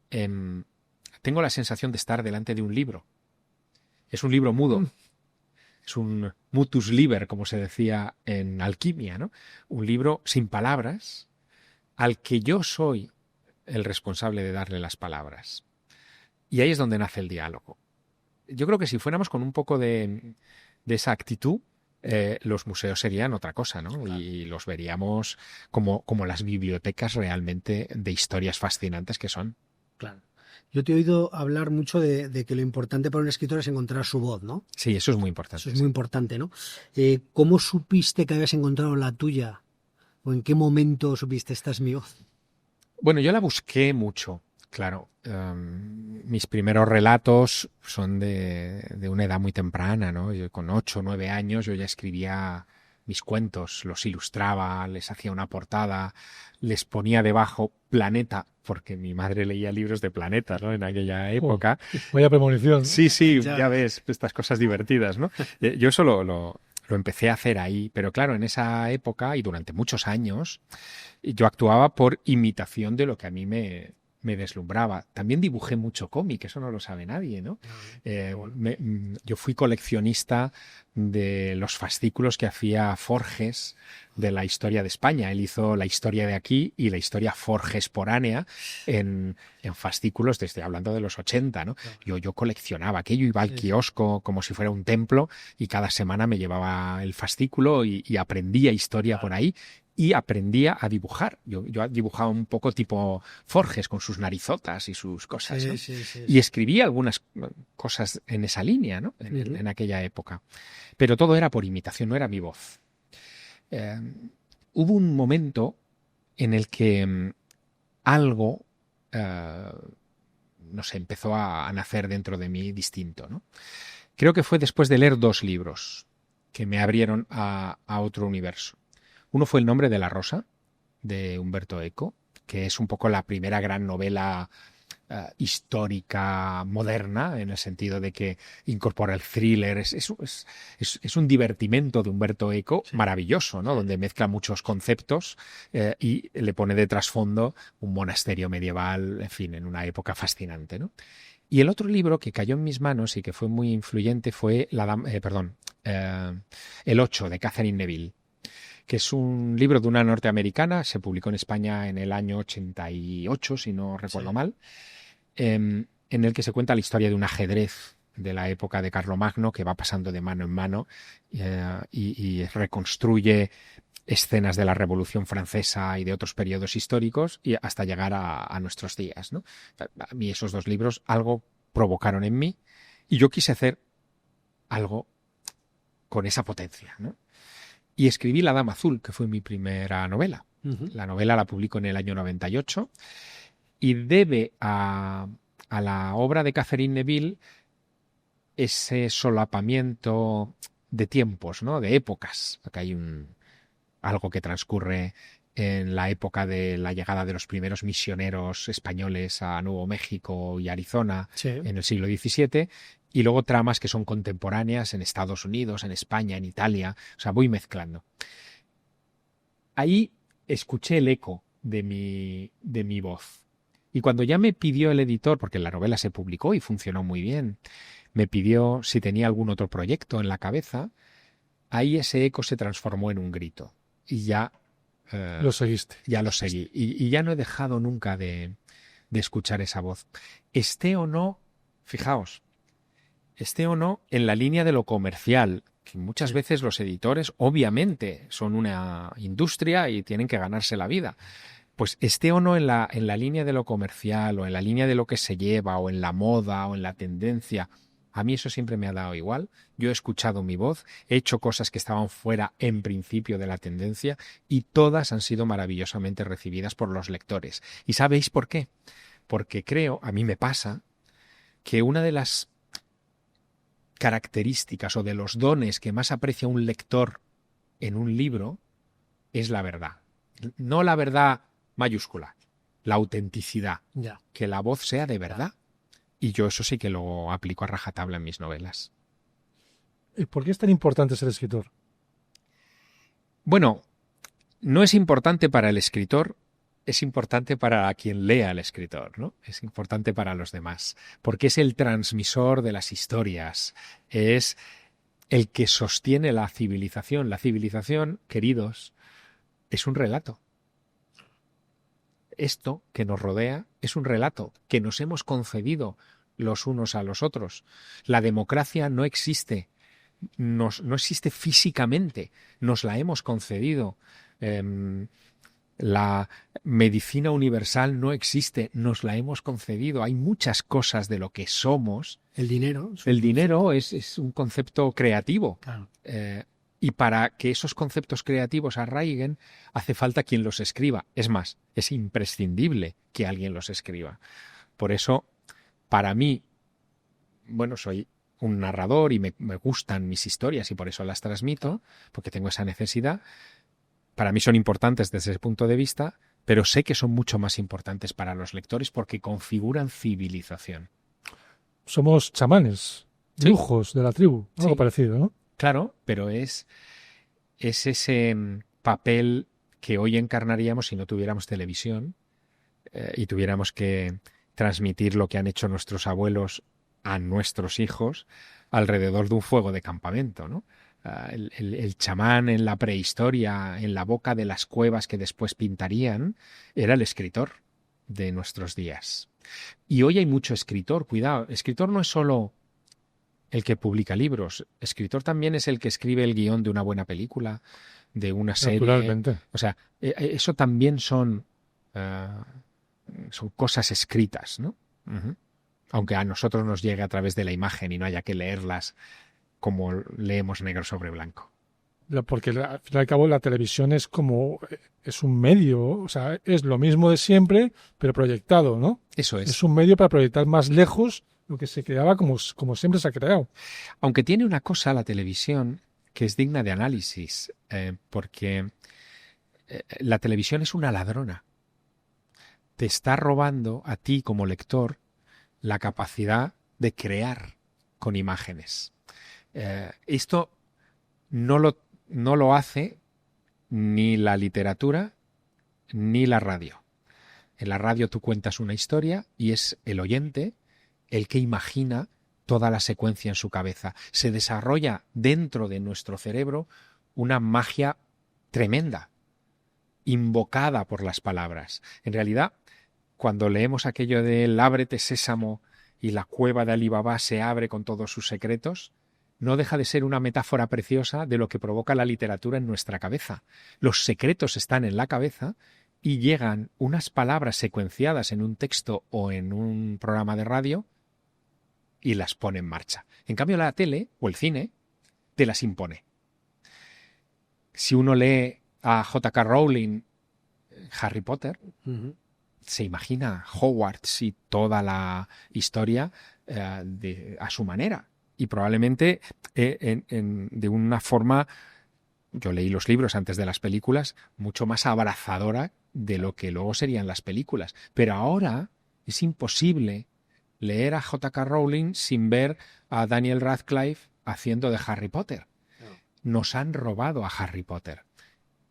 te tengo la sensación de estar delante de un libro. Es un libro mudo. Es un mutus liber, como se decía en alquimia, ¿no? Un libro sin palabras al que yo soy el responsable de darle las palabras. Y ahí es donde nace el diálogo. Yo creo que si fuéramos con un poco de esa actitud, los museos serían otra cosa, ¿no? Claro. Y los veríamos como las bibliotecas realmente de historias fascinantes que son.
Claro. Yo te he oído hablar mucho de que lo importante para un escritor es encontrar su voz, ¿no?
Sí, eso es muy importante.
Eso es muy importante, ¿no? ¿Cómo supiste que habías encontrado la tuya? ¿O en qué momento supiste esta es mi voz?
Bueno, yo la busqué mucho, claro. Mis primeros relatos son de una edad muy temprana, ¿no? Yo con 8 o 9 años yo ya escribía mis cuentos, los ilustraba, les hacía una portada, les ponía debajo Planeta, porque mi madre leía libros de planetas, ¿no? En aquella época.
Vaya premonición.
Sí, ya ves, estas cosas divertidas, ¿no? Yo eso lo empecé a hacer ahí, pero claro, en esa época y durante muchos años yo actuaba por imitación de lo que a mí me deslumbraba. También dibujé mucho cómic, eso no lo sabe nadie, ¿no? Yo fui coleccionista de los fascículos que hacía Forges de la historia de España. Él hizo la historia de aquí y la historia forgesporánea en fascículos desde hablando de los 80, ¿no? Yo coleccionaba aquello, iba al kiosco como si fuera un templo y cada semana me llevaba el fascículo y aprendía historia por ahí. Y aprendía a dibujar. Yo dibujaba un poco tipo Forges con sus narizotas y sus cosas, ¿no? Sí. Y escribía algunas cosas en esa línea, ¿no? En aquella época. Pero todo era por imitación, no era mi voz. Hubo un momento en el que algo, no sé, empezó a nacer dentro de mí distinto, ¿no? Creo que fue después de leer 2 libros que me abrieron a otro universo. Uno fue El nombre de la rosa, de Umberto Eco, que es un poco la primera gran novela histórica moderna, en el sentido de que incorpora el thriller. Es un divertimento de Umberto Eco maravilloso, ¿no? Donde mezcla muchos conceptos y le pone de trasfondo un monasterio medieval, en fin, en una época fascinante, ¿no? Y el otro libro que cayó en mis manos y que fue muy influyente fue El 8, de Catherine Neville, que es un libro de una norteamericana, se publicó en España en el año 88, si no recuerdo mal, en el que se cuenta la historia de un ajedrez de la época de Carlomagno que va pasando de mano en mano y reconstruye escenas de la Revolución Francesa y de otros periodos históricos y hasta llegar a nuestros días, ¿no? A mí esos 2 libros algo provocaron en mí y yo quise hacer algo con esa potencia, ¿no? Y escribí La Dama Azul, que fue mi primera novela. La novela la publico en el año 98 y debe a la obra de Catherine Neville ese solapamiento de tiempos, ¿no? De épocas. Acá hay algo que transcurre en la época de la llegada de los primeros misioneros españoles a Nuevo México y Arizona en el siglo XVII. Y luego tramas que son contemporáneas en Estados Unidos, en España, en Italia. O sea, voy mezclando. Ahí escuché el eco de mi voz. Y cuando ya me pidió el editor, porque la novela se publicó y funcionó muy bien, me pidió si tenía algún otro proyecto en la cabeza, ahí ese eco se transformó en un grito. Y ya...
lo seguiste.
Ya lo seguí. Y ya no he dejado nunca de escuchar esa voz. Esté o no, fijaos, esté o no en la línea de lo comercial, que muchas veces los editores obviamente son una industria y tienen que ganarse la vida. Pues esté o no en la línea de lo comercial o en la línea de lo que se lleva o en la moda o en la tendencia, a mí eso siempre me ha dado igual. Yo he escuchado mi voz, he hecho cosas que estaban fuera en principio de la tendencia y todas han sido maravillosamente recibidas por los lectores. ¿Y sabéis por qué? Porque creo, a mí me pasa, que una de las características o de los dones que más aprecia un lector en un libro es la verdad. No la verdad mayúscula, la autenticidad, que la voz sea de verdad. Y yo eso sí que lo aplico a rajatabla en mis novelas.
¿Y por qué es tan importante ser escritor?
Bueno, no es importante para el escritor es importante para quien lea al escritor, ¿no? Es importante para los demás, porque es el transmisor de las historias, es el que sostiene la civilización. La civilización, queridos, es un relato. Esto que nos rodea es un relato que nos hemos concedido los unos a los otros. La democracia no existe, no existe físicamente, nos la hemos concedido. La medicina universal no existe, nos la hemos concedido. Hay muchas cosas de lo que somos.
El dinero.
El dinero es un concepto creativo.
Claro.
Y para que esos conceptos creativos arraiguen, hace falta quien los escriba. Es más, es imprescindible que alguien los escriba. Por eso, para mí, bueno, soy un narrador y me gustan mis historias y por eso las transmito, porque tengo esa necesidad. Para mí son importantes desde ese punto de vista, pero sé que son mucho más importantes para los lectores porque configuran civilización.
Somos chamanes,
Sí.
brujos de la tribu, algo
Sí.
parecido, ¿no?
Claro, pero es ese papel que hoy encarnaríamos si no tuviéramos televisión y tuviéramos que transmitir lo que han hecho nuestros abuelos a nuestros hijos alrededor de un fuego de campamento, ¿no? El chamán en la prehistoria, en la boca de las cuevas que después pintarían, era el escritor de nuestros días. Y hoy hay mucho escritor, cuidado, escritor no es solo el que publica libros, escritor también es el que escribe el guión de una buena película, de una serie.
Naturalmente.
O sea, eso también son cosas escritas, ¿no? Uh-huh. Aunque a nosotros nos llegue a través de la imagen y no haya que leerlas como leemos negro sobre blanco.
Porque al fin y al cabo la televisión es un medio, o sea, es lo mismo de siempre, pero proyectado, ¿no?
Eso es.
Es un medio para proyectar más lejos lo que se creaba como siempre se ha creado.
Aunque tiene una cosa la televisión que es digna de análisis, porque la televisión es una ladrona. Te está robando a ti como lector la capacidad de crear con imágenes. Esto no lo hace ni la literatura ni la radio. En la radio tú cuentas una historia y es el oyente el que imagina toda la secuencia en su cabeza. Se desarrolla dentro de nuestro cerebro una magia tremenda, invocada por las palabras. En realidad, cuando leemos aquello del ábrete sésamo y la cueva de Alí Babá se abre con todos sus secretos, no deja de ser una metáfora preciosa de lo que provoca la literatura en nuestra cabeza. Los secretos están en la cabeza y llegan unas palabras secuenciadas en un texto o en un programa de radio y las pone en marcha. En cambio, la tele o el cine te las impone. Si uno lee a J.K. Rowling Harry Potter, se imagina Hogwarts y toda la historia a su manera. Y probablemente de una forma, yo leí los libros antes de las películas, mucho más abrazadora de lo que luego serían las películas. Pero ahora es imposible leer a J.K. Rowling sin ver a Daniel Radcliffe haciendo de Harry Potter. Nos han robado a Harry Potter.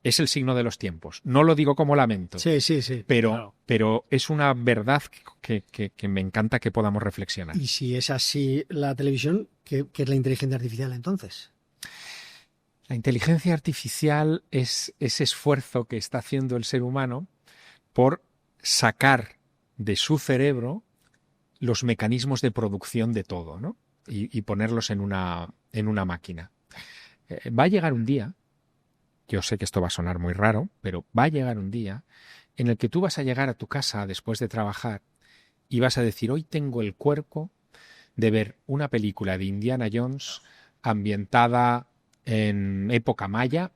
Es el signo de los tiempos. No lo digo como lamento.
Sí.
Pero es una verdad que me encanta que podamos reflexionar.
Y si es así la televisión, ¿qué es la inteligencia artificial entonces?
La inteligencia artificial es ese esfuerzo que está haciendo el ser humano por sacar de su cerebro los mecanismos de producción de todo, ¿no? Y ponerlos en una máquina. Va a llegar un día, yo sé que esto va a sonar muy raro, pero va a llegar un día en el que tú vas a llegar a tu casa después de trabajar y vas a decir, hoy tengo el cuerpo de ver una película de Indiana Jones ambientada en época maya,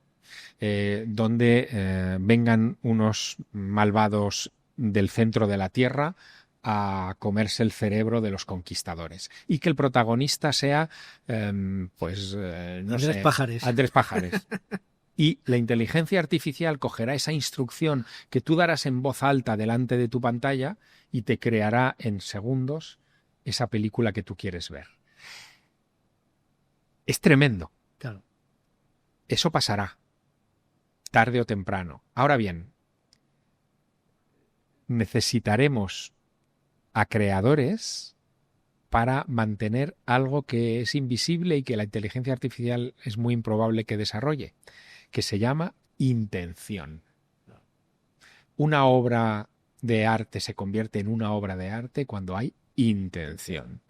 donde vengan unos malvados del centro de la Tierra a comerse el cerebro de los conquistadores y que el protagonista sea
Andrés Pájares.
Andrés Pájares. Y la inteligencia artificial cogerá esa instrucción que tú darás en voz alta delante de tu pantalla y te creará en segundos esa película que tú quieres ver. Es tremendo.
Claro.
Eso pasará, tarde o temprano. Ahora bien, necesitaremos a creadores para mantener algo que es invisible y que la inteligencia artificial es muy improbable que desarrolle, que se llama intención. Una obra de arte se convierte en una obra de arte cuando hay intención.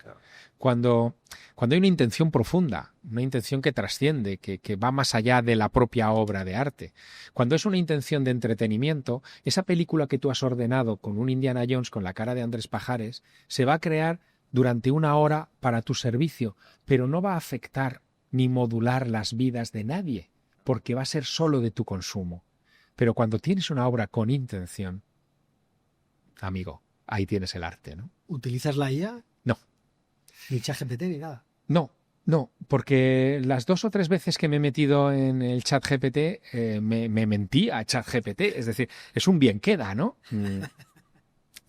Cuando hay una intención profunda, una intención que trasciende, que va más allá de la propia obra de arte. Cuando es una intención de entretenimiento, esa película que tú has ordenado con un Indiana Jones con la cara de Andrés Pajares se va a crear durante una hora para tu servicio, pero no va a afectar ni modular las vidas de nadie, porque va a ser solo de tu consumo. Pero cuando tienes una obra con intención, amigo, ahí tienes el arte, ¿no?
¿Utilizas la IA?
No.
Ni ChatGPT ni nada.
No, porque las 2 o 3 veces que me he metido en el ChatGPT me mentí a ChatGPT. Es decir, es un bien queda, ¿no?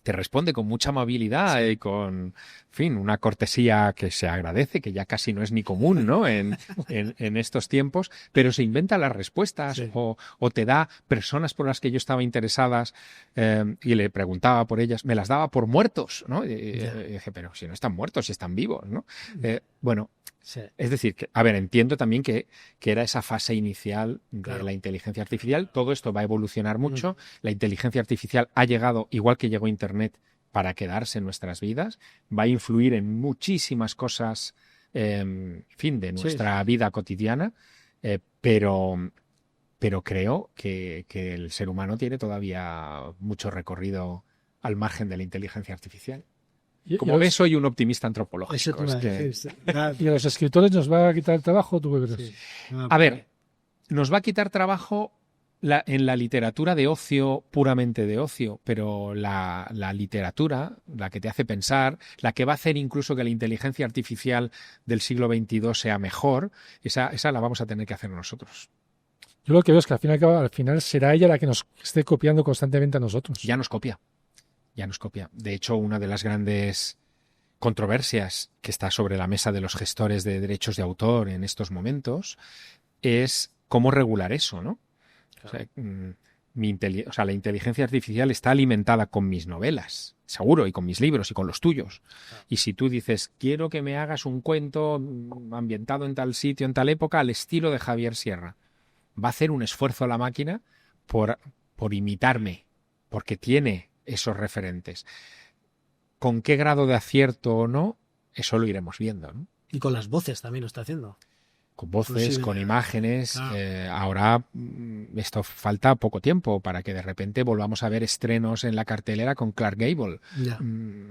Te responde con mucha amabilidad y con, en fin, una cortesía que se agradece, que ya casi no es ni común, ¿no? En estos tiempos, pero se inventa las respuestas
Sí.
o te da personas por las que yo estaba interesadas y le preguntaba por ellas, me las daba por muertos, ¿no? Y dije, pero si no están muertos, si están vivos, ¿no? Bueno,
Sí.
es decir, que, a ver, entiendo también que era esa fase inicial de
Claro.
la inteligencia artificial. Todo esto va a evolucionar mucho. La inteligencia artificial ha llegado, igual que llegó Internet, para quedarse en nuestras vidas. Va a influir en muchísimas cosas, en fin, de nuestra vida cotidiana. Pero creo que el ser humano tiene todavía mucho recorrido al margen de la inteligencia artificial. Como ves, soy un optimista antropológico.
Eso te iba a
Es que-
decir.
¿Y a los escritores nos va a quitar el trabajo? ¿Tú qué crees?
Sí. No,
A ver, nos va a quitar trabajo en la literatura de ocio, puramente de ocio, pero la literatura, la que te hace pensar, la que va a hacer incluso que la inteligencia artificial del siglo XXII sea mejor, esa la vamos a tener que hacer nosotros.
Yo lo que veo es que al final será ella la que nos esté copiando constantemente a nosotros.
Ya nos copia. De hecho, una de las grandes controversias que está sobre la mesa de los gestores de derechos de autor en estos momentos es cómo regular eso, ¿no?
Claro.
O sea, la inteligencia artificial está alimentada con mis novelas, seguro, y con mis libros y con los tuyos.
Claro.
Y si tú dices, quiero que me hagas un cuento ambientado en tal sitio, en tal época, al estilo de Javier Sierra, va a hacer un esfuerzo la máquina por imitarme, porque tiene esos referentes. ¿Con qué grado de acierto o no? Eso lo iremos viendo, ¿no?
Y con las voces también lo está haciendo.
Con voces,
Sí,
con imágenes.
claro.
Ahora esto falta poco tiempo para que de repente volvamos a ver estrenos en la cartelera con Clark Gable.
Ya.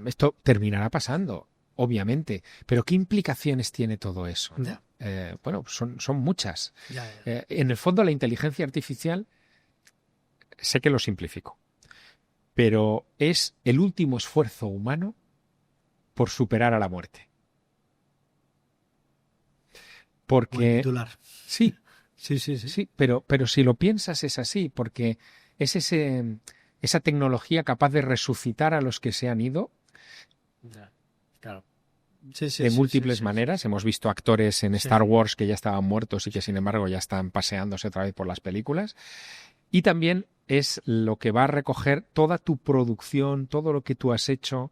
Esto terminará pasando, obviamente. Pero ¿qué implicaciones tiene todo eso, ¿no?
Ya.
Bueno, son muchas.
Ya.
En el fondo, la inteligencia artificial, sé que lo simplifico, pero es el último esfuerzo humano por superar a la muerte.
Buen
Porque
titular.
sí,
Sí.
pero si lo piensas es así, porque es esa tecnología capaz de resucitar a los que se han ido
Ya. Claro. Sí,
de múltiples
sí.
maneras. Hemos visto actores en
Sí.
Star Wars que ya estaban muertos y que sin embargo ya están paseándose otra vez por las películas. Y también es lo que va a recoger toda tu producción, todo lo que tú has hecho,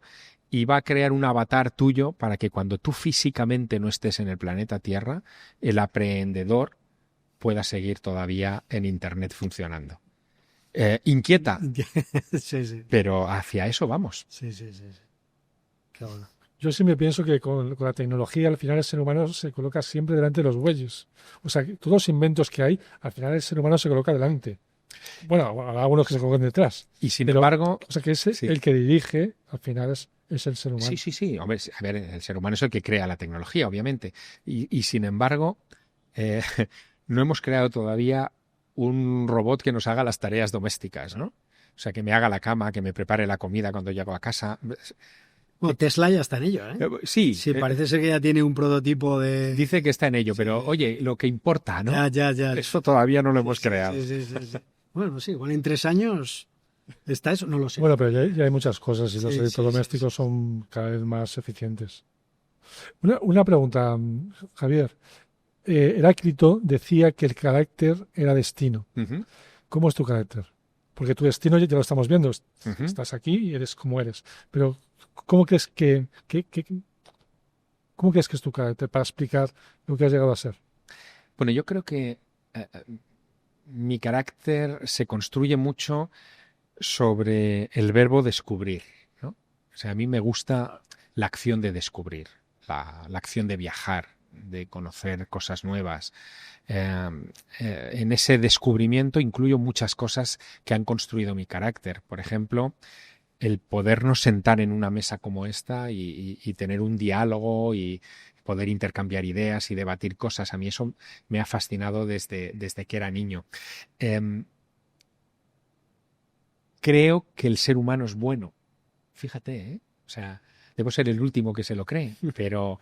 y va a crear un avatar tuyo para que cuando tú físicamente no estés en el planeta Tierra, el aprehendedor pueda seguir todavía en Internet funcionando. Inquieta,
Sí.
pero hacia eso vamos.
Sí. Qué bueno.
Yo siempre pienso que con la tecnología al final el ser humano se coloca siempre delante de los bueyes. O sea, que todos los inventos que hay, al final el ser humano se coloca delante. Bueno, habrá algunos que se colocan detrás.
Y sin
Pero,
embargo,
o sea, que
sí.
el que dirige, al final es el ser humano.
Sí. Hombre, a ver, el ser humano es el que crea la tecnología, obviamente. Y sin embargo, no hemos creado todavía un robot que nos haga las tareas domésticas, ¿no? O sea, que me haga la cama, que me prepare la comida cuando llego a casa.
Bueno, Tesla ya está en ello, ¿eh?
Sí,
Sí, parece ser que ya tiene un prototipo de...
dice que está en ello, pero oye, lo que importa, ¿no?
Ya.
Eso todavía no lo hemos creado.
Sí. Bueno, sí, igual en 3 años está eso, no lo sé.
Bueno, pero ya hay muchas cosas y los
Sí,
electrodomésticos son cada vez más eficientes. Una pregunta, Javier. Heráclito decía que el carácter era destino.
Ujú.
¿Cómo es tu carácter? porque tu destino ya lo estamos viendo.
Ujú.
Estás aquí y eres como eres. Pero ¿cómo crees cómo crees que es tu carácter para explicar lo que has llegado a ser?
Bueno, yo creo que mi carácter se construye mucho sobre el verbo descubrir, ¿no? O sea, a mí me gusta la acción de descubrir, la acción de viajar, de conocer cosas nuevas. En ese descubrimiento incluyo muchas cosas que han construido mi carácter. Por ejemplo, el podernos sentar en una mesa como esta y tener un diálogo y poder intercambiar ideas y debatir cosas. A mí eso me ha fascinado desde que era niño. Creo que el ser humano es bueno. Fíjate, ¿eh? O sea, debo ser el último que se lo cree, pero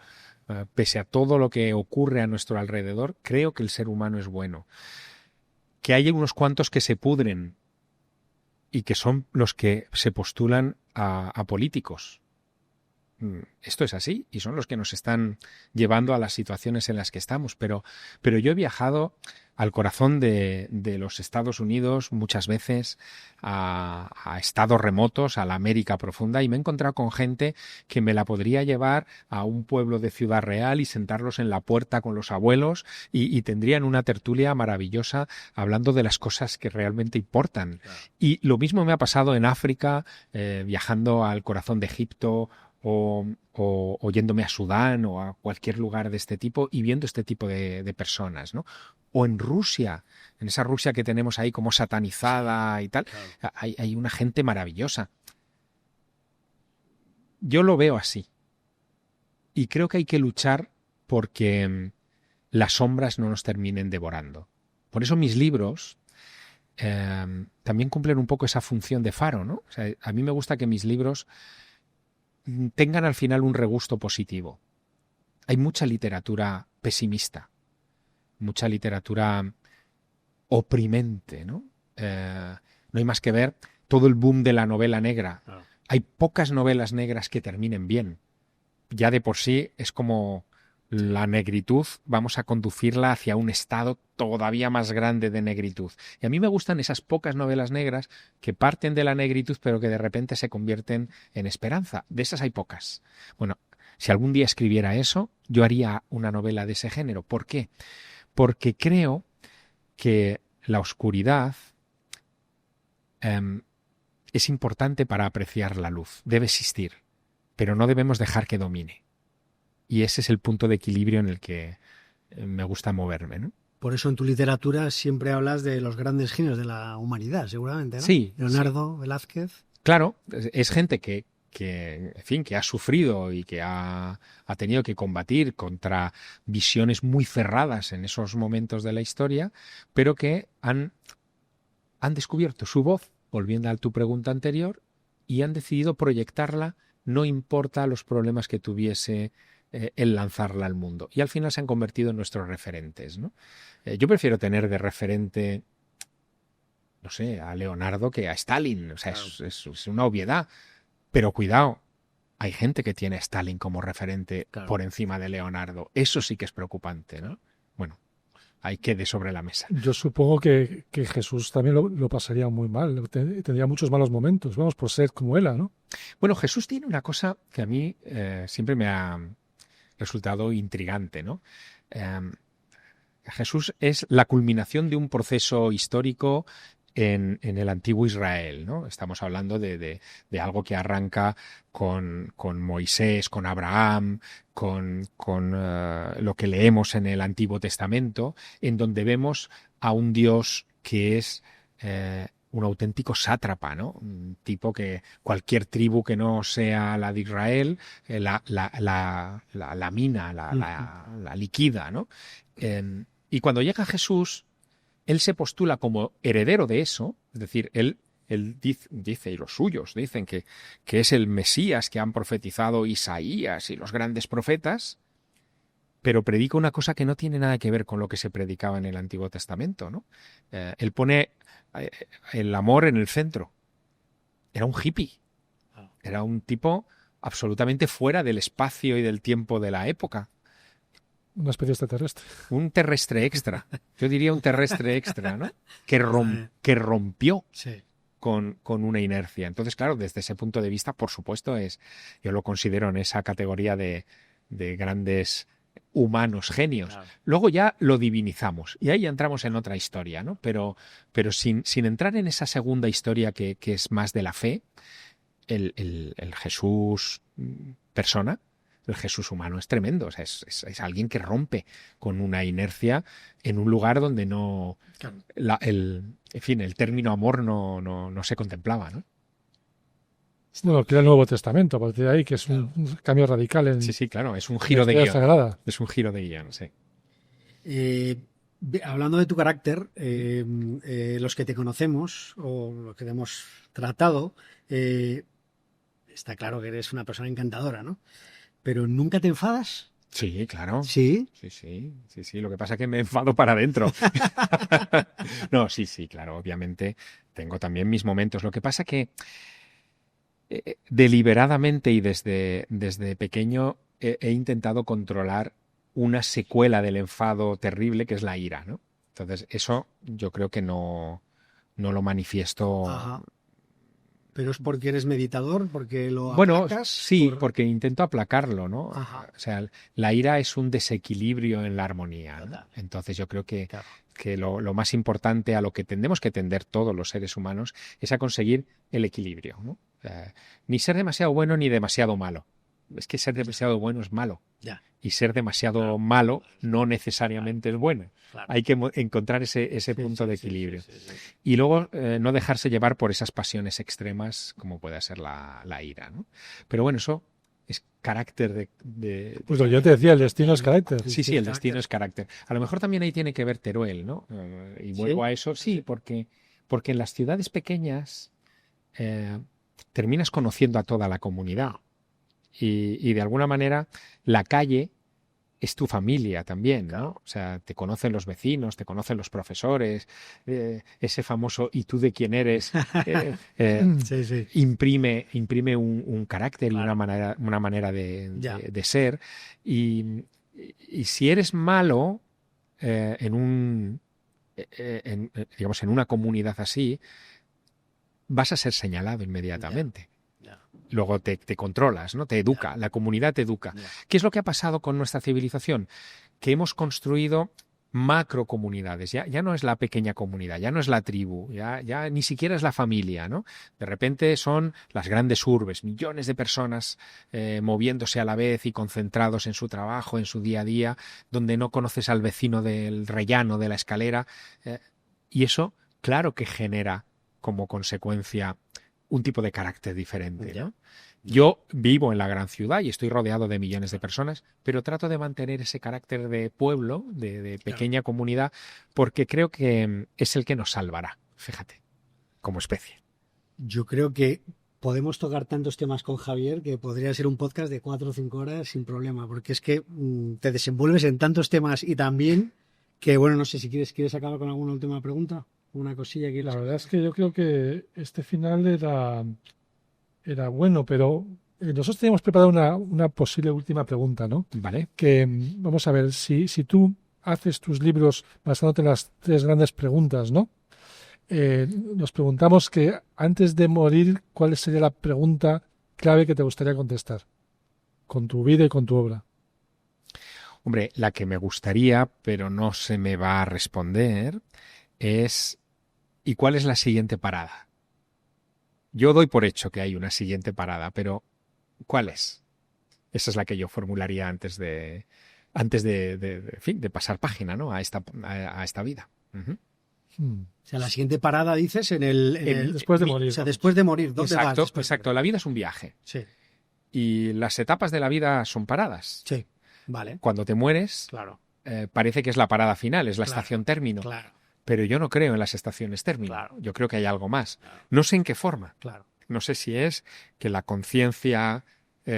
pese a todo lo que ocurre a nuestro alrededor, creo que el ser humano es bueno. Que hay unos cuantos que se pudren y que son los que se postulan a políticos. Esto es así y son los que nos están llevando a las situaciones en las que estamos. Pero yo he viajado al corazón de los Estados Unidos muchas veces, a estados remotos, a la América profunda, y me he encontrado con gente que me la podría llevar a un pueblo de Ciudad Real y sentarlos en la puerta con los abuelos y tendrían una tertulia maravillosa hablando de las cosas que realmente importan. Claro. Y lo mismo me ha pasado en África, viajando al corazón de Egipto, o yéndome a Sudán o a cualquier lugar de este tipo y viendo este tipo de personas, ¿no? O en Rusia, en esa Rusia que tenemos ahí como satanizada y tal, claro. Hay una gente maravillosa. Yo lo veo así. Y creo que hay que luchar porque las sombras no nos terminen devorando. Por eso mis libros también cumplen un poco esa función de faro, ¿no? O sea, a mí me gusta que mis libros tengan al final un regusto positivo. Hay mucha literatura pesimista, mucha literatura oprimente, ¿no? No hay más que ver todo el boom de la novela negra. Oh. Hay pocas novelas negras que terminen bien. Ya de por sí es como la negritud, vamos a conducirla hacia un estado todavía más grande de negritud. Y a mí me gustan esas pocas novelas negras que parten de la negritud pero que de repente se convierten en esperanza. De esas hay pocas. Bueno, si algún día escribiera eso, yo haría una novela de ese género. ¿Por qué? Porque creo que la oscuridad es importante para apreciar la luz. Debe existir, pero no debemos dejar que domine. Y ese es el punto de equilibrio en el que me gusta moverme, ¿no?
Por eso en tu literatura siempre hablas de los grandes genios de la humanidad, seguramente, ¿no?
Sí.
Leonardo,
sí.
Velázquez.
Claro, es gente que en fin, que ha sufrido y que ha tenido que combatir contra visiones muy cerradas en esos momentos de la historia, pero que han descubierto su voz, volviendo a tu pregunta anterior, y han decidido proyectarla, no importa los problemas que tuviese el lanzarla al mundo. Y al final se han convertido en nuestros referentes, ¿no? Yo prefiero tener de referente, no sé, a Leonardo que a Stalin. O sea, claro. es una obviedad. Pero cuidado, hay gente que tiene a Stalin como referente, claro, por encima de Leonardo. Eso sí que es preocupante, ¿no? Bueno, ahí quede sobre la mesa.
Yo supongo que Jesús también lo pasaría muy mal, tendría muchos malos momentos, vamos, por ser como él, ¿no?
Bueno, Jesús tiene una cosa que a mí siempre me ha resultado intrigante, ¿no? Jesús es la culminación de un proceso histórico en el antiguo Israel, ¿no? Estamos hablando de algo que arranca con Moisés, con Abraham, con lo que leemos en el Antiguo Testamento, en donde vemos a un Dios que es un auténtico sátrapa, ¿no? Un tipo que cualquier tribu que no sea la de Israel la mina, la liquida, ¿no? Y cuando llega Jesús, él se postula como heredero de eso, es decir, él dice, y los suyos dicen que es el Mesías que han profetizado Isaías y los grandes profetas, pero predica una cosa que no tiene nada que ver con lo que se predicaba en el Antiguo Testamento, ¿no? Él pone el amor en el centro. Era un hippie, era un tipo absolutamente fuera del espacio y del tiempo de la época.
Una especie extraterrestre.
Un terrestre extra. Yo diría un terrestre extra, ¿no? Que rompió.
Sí.
con una inercia. Entonces, claro, desde ese punto de vista, por supuesto, yo lo considero en esa categoría de grandes humanos, genios.
Claro.
Luego ya lo divinizamos y ahí entramos en otra historia, ¿no? Pero sin entrar en esa segunda historia que es más de la fe, el Jesús persona, el Jesús humano es tremendo. O sea, es alguien que rompe con una inercia en un lugar donde no...
Claro.
En fin, el término amor no se contemplaba, ¿no?
Bueno, crea el Nuevo Testamento a partir de ahí, que es un cambio radical en
Sí, claro, es un
la
giro de
historia
guión.
sagrada.
Es un giro de guión, sí.
Hablando de tu carácter, los que te conocemos o los que te hemos tratado, está claro que eres una persona encantadora, ¿no? Pero ¿nunca te enfadas?
Sí, claro.
Sí.
Sí. Lo que pasa es que me enfado para adentro. No, sí, claro. Obviamente tengo también mis momentos. Lo que pasa que deliberadamente y desde pequeño he intentado controlar una secuela del enfado terrible que es la ira, ¿no? Entonces, eso yo creo que no lo manifiesto.
Ajá. ¿Pero es porque eres meditador? ¿Porque lo
Bueno,
aplacas?
sí, porque intento aplacarlo, ¿no?
Ajá.
O sea, la ira es un desequilibrio en la armonía, ¿no?
Total.
Entonces yo creo que
Claro.
lo más importante a lo que tendemos que tender todos los seres humanos es a conseguir el equilibrio, ¿no? O sea, ni ser demasiado bueno ni demasiado malo. Es que ser demasiado bueno es malo.
Ya.
Y ser demasiado malo no necesariamente es bueno.
Claro.
Hay que encontrar ese punto de equilibrio.
Sí.
Y luego no dejarse llevar por esas pasiones extremas como puede ser la ira, ¿no? Pero bueno, eso es carácter de...
Pues yo te decía, el destino es carácter.
Sí, el destino es carácter. A lo mejor también ahí tiene que ver Teruel, ¿no? Y vuelvo a eso, sí, porque en las ciudades pequeñas terminas conociendo a toda la comunidad. Y de alguna manera la calle es tu familia también, ¿no? O sea, te conocen los vecinos, te conocen los profesores, ese famoso ¿y tú de quién eres?
Sí.
Imprime un carácter
Claro.
y una manera de ser. Y si eres malo digamos, en una comunidad así, vas a ser señalado inmediatamente. Luego te controlas, ¿no? Te educa, la comunidad te educa. ¿Qué es lo que ha pasado con nuestra civilización? Que hemos construido macrocomunidades. Ya no es la pequeña comunidad, ya no es la tribu, ya ni siquiera es la familia, ¿no? De repente son las grandes urbes, millones de personas moviéndose a la vez y concentrados en su trabajo, en su día a día, donde no conoces al vecino del rellano, de la escalera. Y eso, claro que genera como consecuencia un tipo de carácter diferente, ¿no? Yo vivo en la gran ciudad y estoy rodeado de millones de personas, pero trato de mantener ese carácter de pueblo, de pequeña comunidad, porque creo que es el que nos salvará, fíjate, como especie.
Yo creo que podemos tocar tantos temas con Javier que podría ser un podcast de 4 o 5 horas sin problema, porque es que te desenvuelves en tantos temas y también que, bueno, no sé si quieres acabar con alguna última pregunta. Una cosilla que...
La verdad es que yo creo que este final era bueno, pero nosotros teníamos preparado una posible última pregunta, ¿no?
Vale.
Que vamos a ver, si tú haces tus libros basándote en las 3 grandes preguntas, ¿no? Nos preguntamos que antes de morir, ¿cuál sería la pregunta clave que te gustaría contestar con tu vida y con tu obra?
Hombre, la que me gustaría, pero no se me va a responder, es ¿y cuál es la siguiente parada? Yo doy por hecho que hay una siguiente parada, pero ¿cuál es? Esa es la que yo formularía antes de pasar página, ¿no? a esta vida. Uh-huh.
O sea, la siguiente parada dices
después de morir.
O sea, después de morir. ¿Dónde vas?
Exacto. La vida es un viaje.
Sí.
Y las etapas de la vida son paradas.
Sí. Vale.
Cuando te mueres,
claro.
Parece que es la parada final, es la estación término.
Claro.
Pero yo no creo en las estaciones término.
Claro.
Yo creo que hay algo más.
Claro.
No sé en qué forma.
Claro.
No sé si es que la conciencia,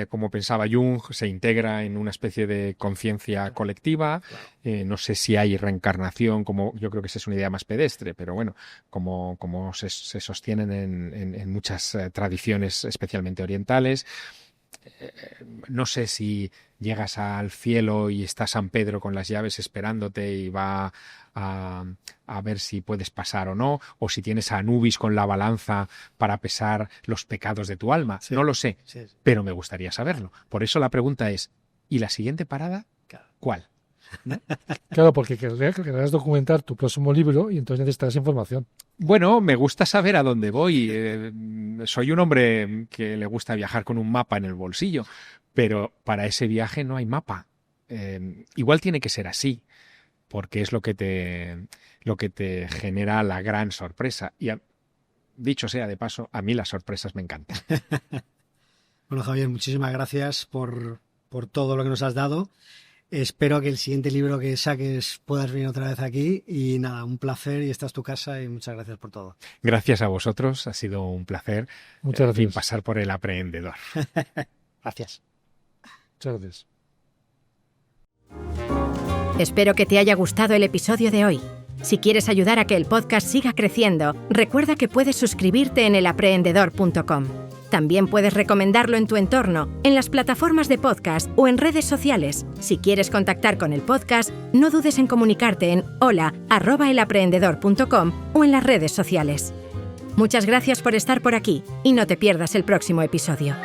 como pensaba Jung, se integra en una especie de conciencia colectiva. Claro. No sé si hay reencarnación, como yo creo que esa es una idea más pedestre, pero bueno, como se sostienen en muchas tradiciones, especialmente orientales. no sé si llegas al cielo y está San Pedro con las llaves esperándote y va a ver si puedes pasar o no, o si tienes a Anubis con la balanza para pesar los pecados de tu alma.
Sí.
No lo sé,
Sí.
pero me gustaría saberlo. Por eso la pregunta es, ¿y la siguiente parada? ¿Cuál?
Claro, porque querrás documentar tu próximo libro y entonces necesitarás información.
Bueno, me gusta saber a dónde voy. Soy un hombre que le gusta viajar con un mapa en el bolsillo, pero para ese viaje no hay mapa. Igual tiene que ser así, porque es lo que te genera la gran sorpresa. Y dicho sea de paso, a mí las sorpresas me encantan.
Bueno, Javier, muchísimas gracias por todo lo que nos has dado. Espero que el siguiente libro que saques puedas venir otra vez aquí. Y nada, un placer, y esta es tu casa, y muchas gracias por todo.
Gracias a vosotros, ha sido un placer.
Muchas
En fin,
gracias.
pasar por El Aprendedor.
Gracias.
Muchas gracias.
Espero que te haya gustado el episodio de hoy. Si quieres ayudar a que el podcast siga creciendo, recuerda que puedes suscribirte en elaprendedor.com. También puedes recomendarlo en tu entorno, en las plataformas de podcast o en redes sociales. Si quieres contactar con el podcast, no dudes en comunicarte en hola@elaprendedor.com o en las redes sociales. Muchas gracias por estar por aquí y no te pierdas el próximo episodio.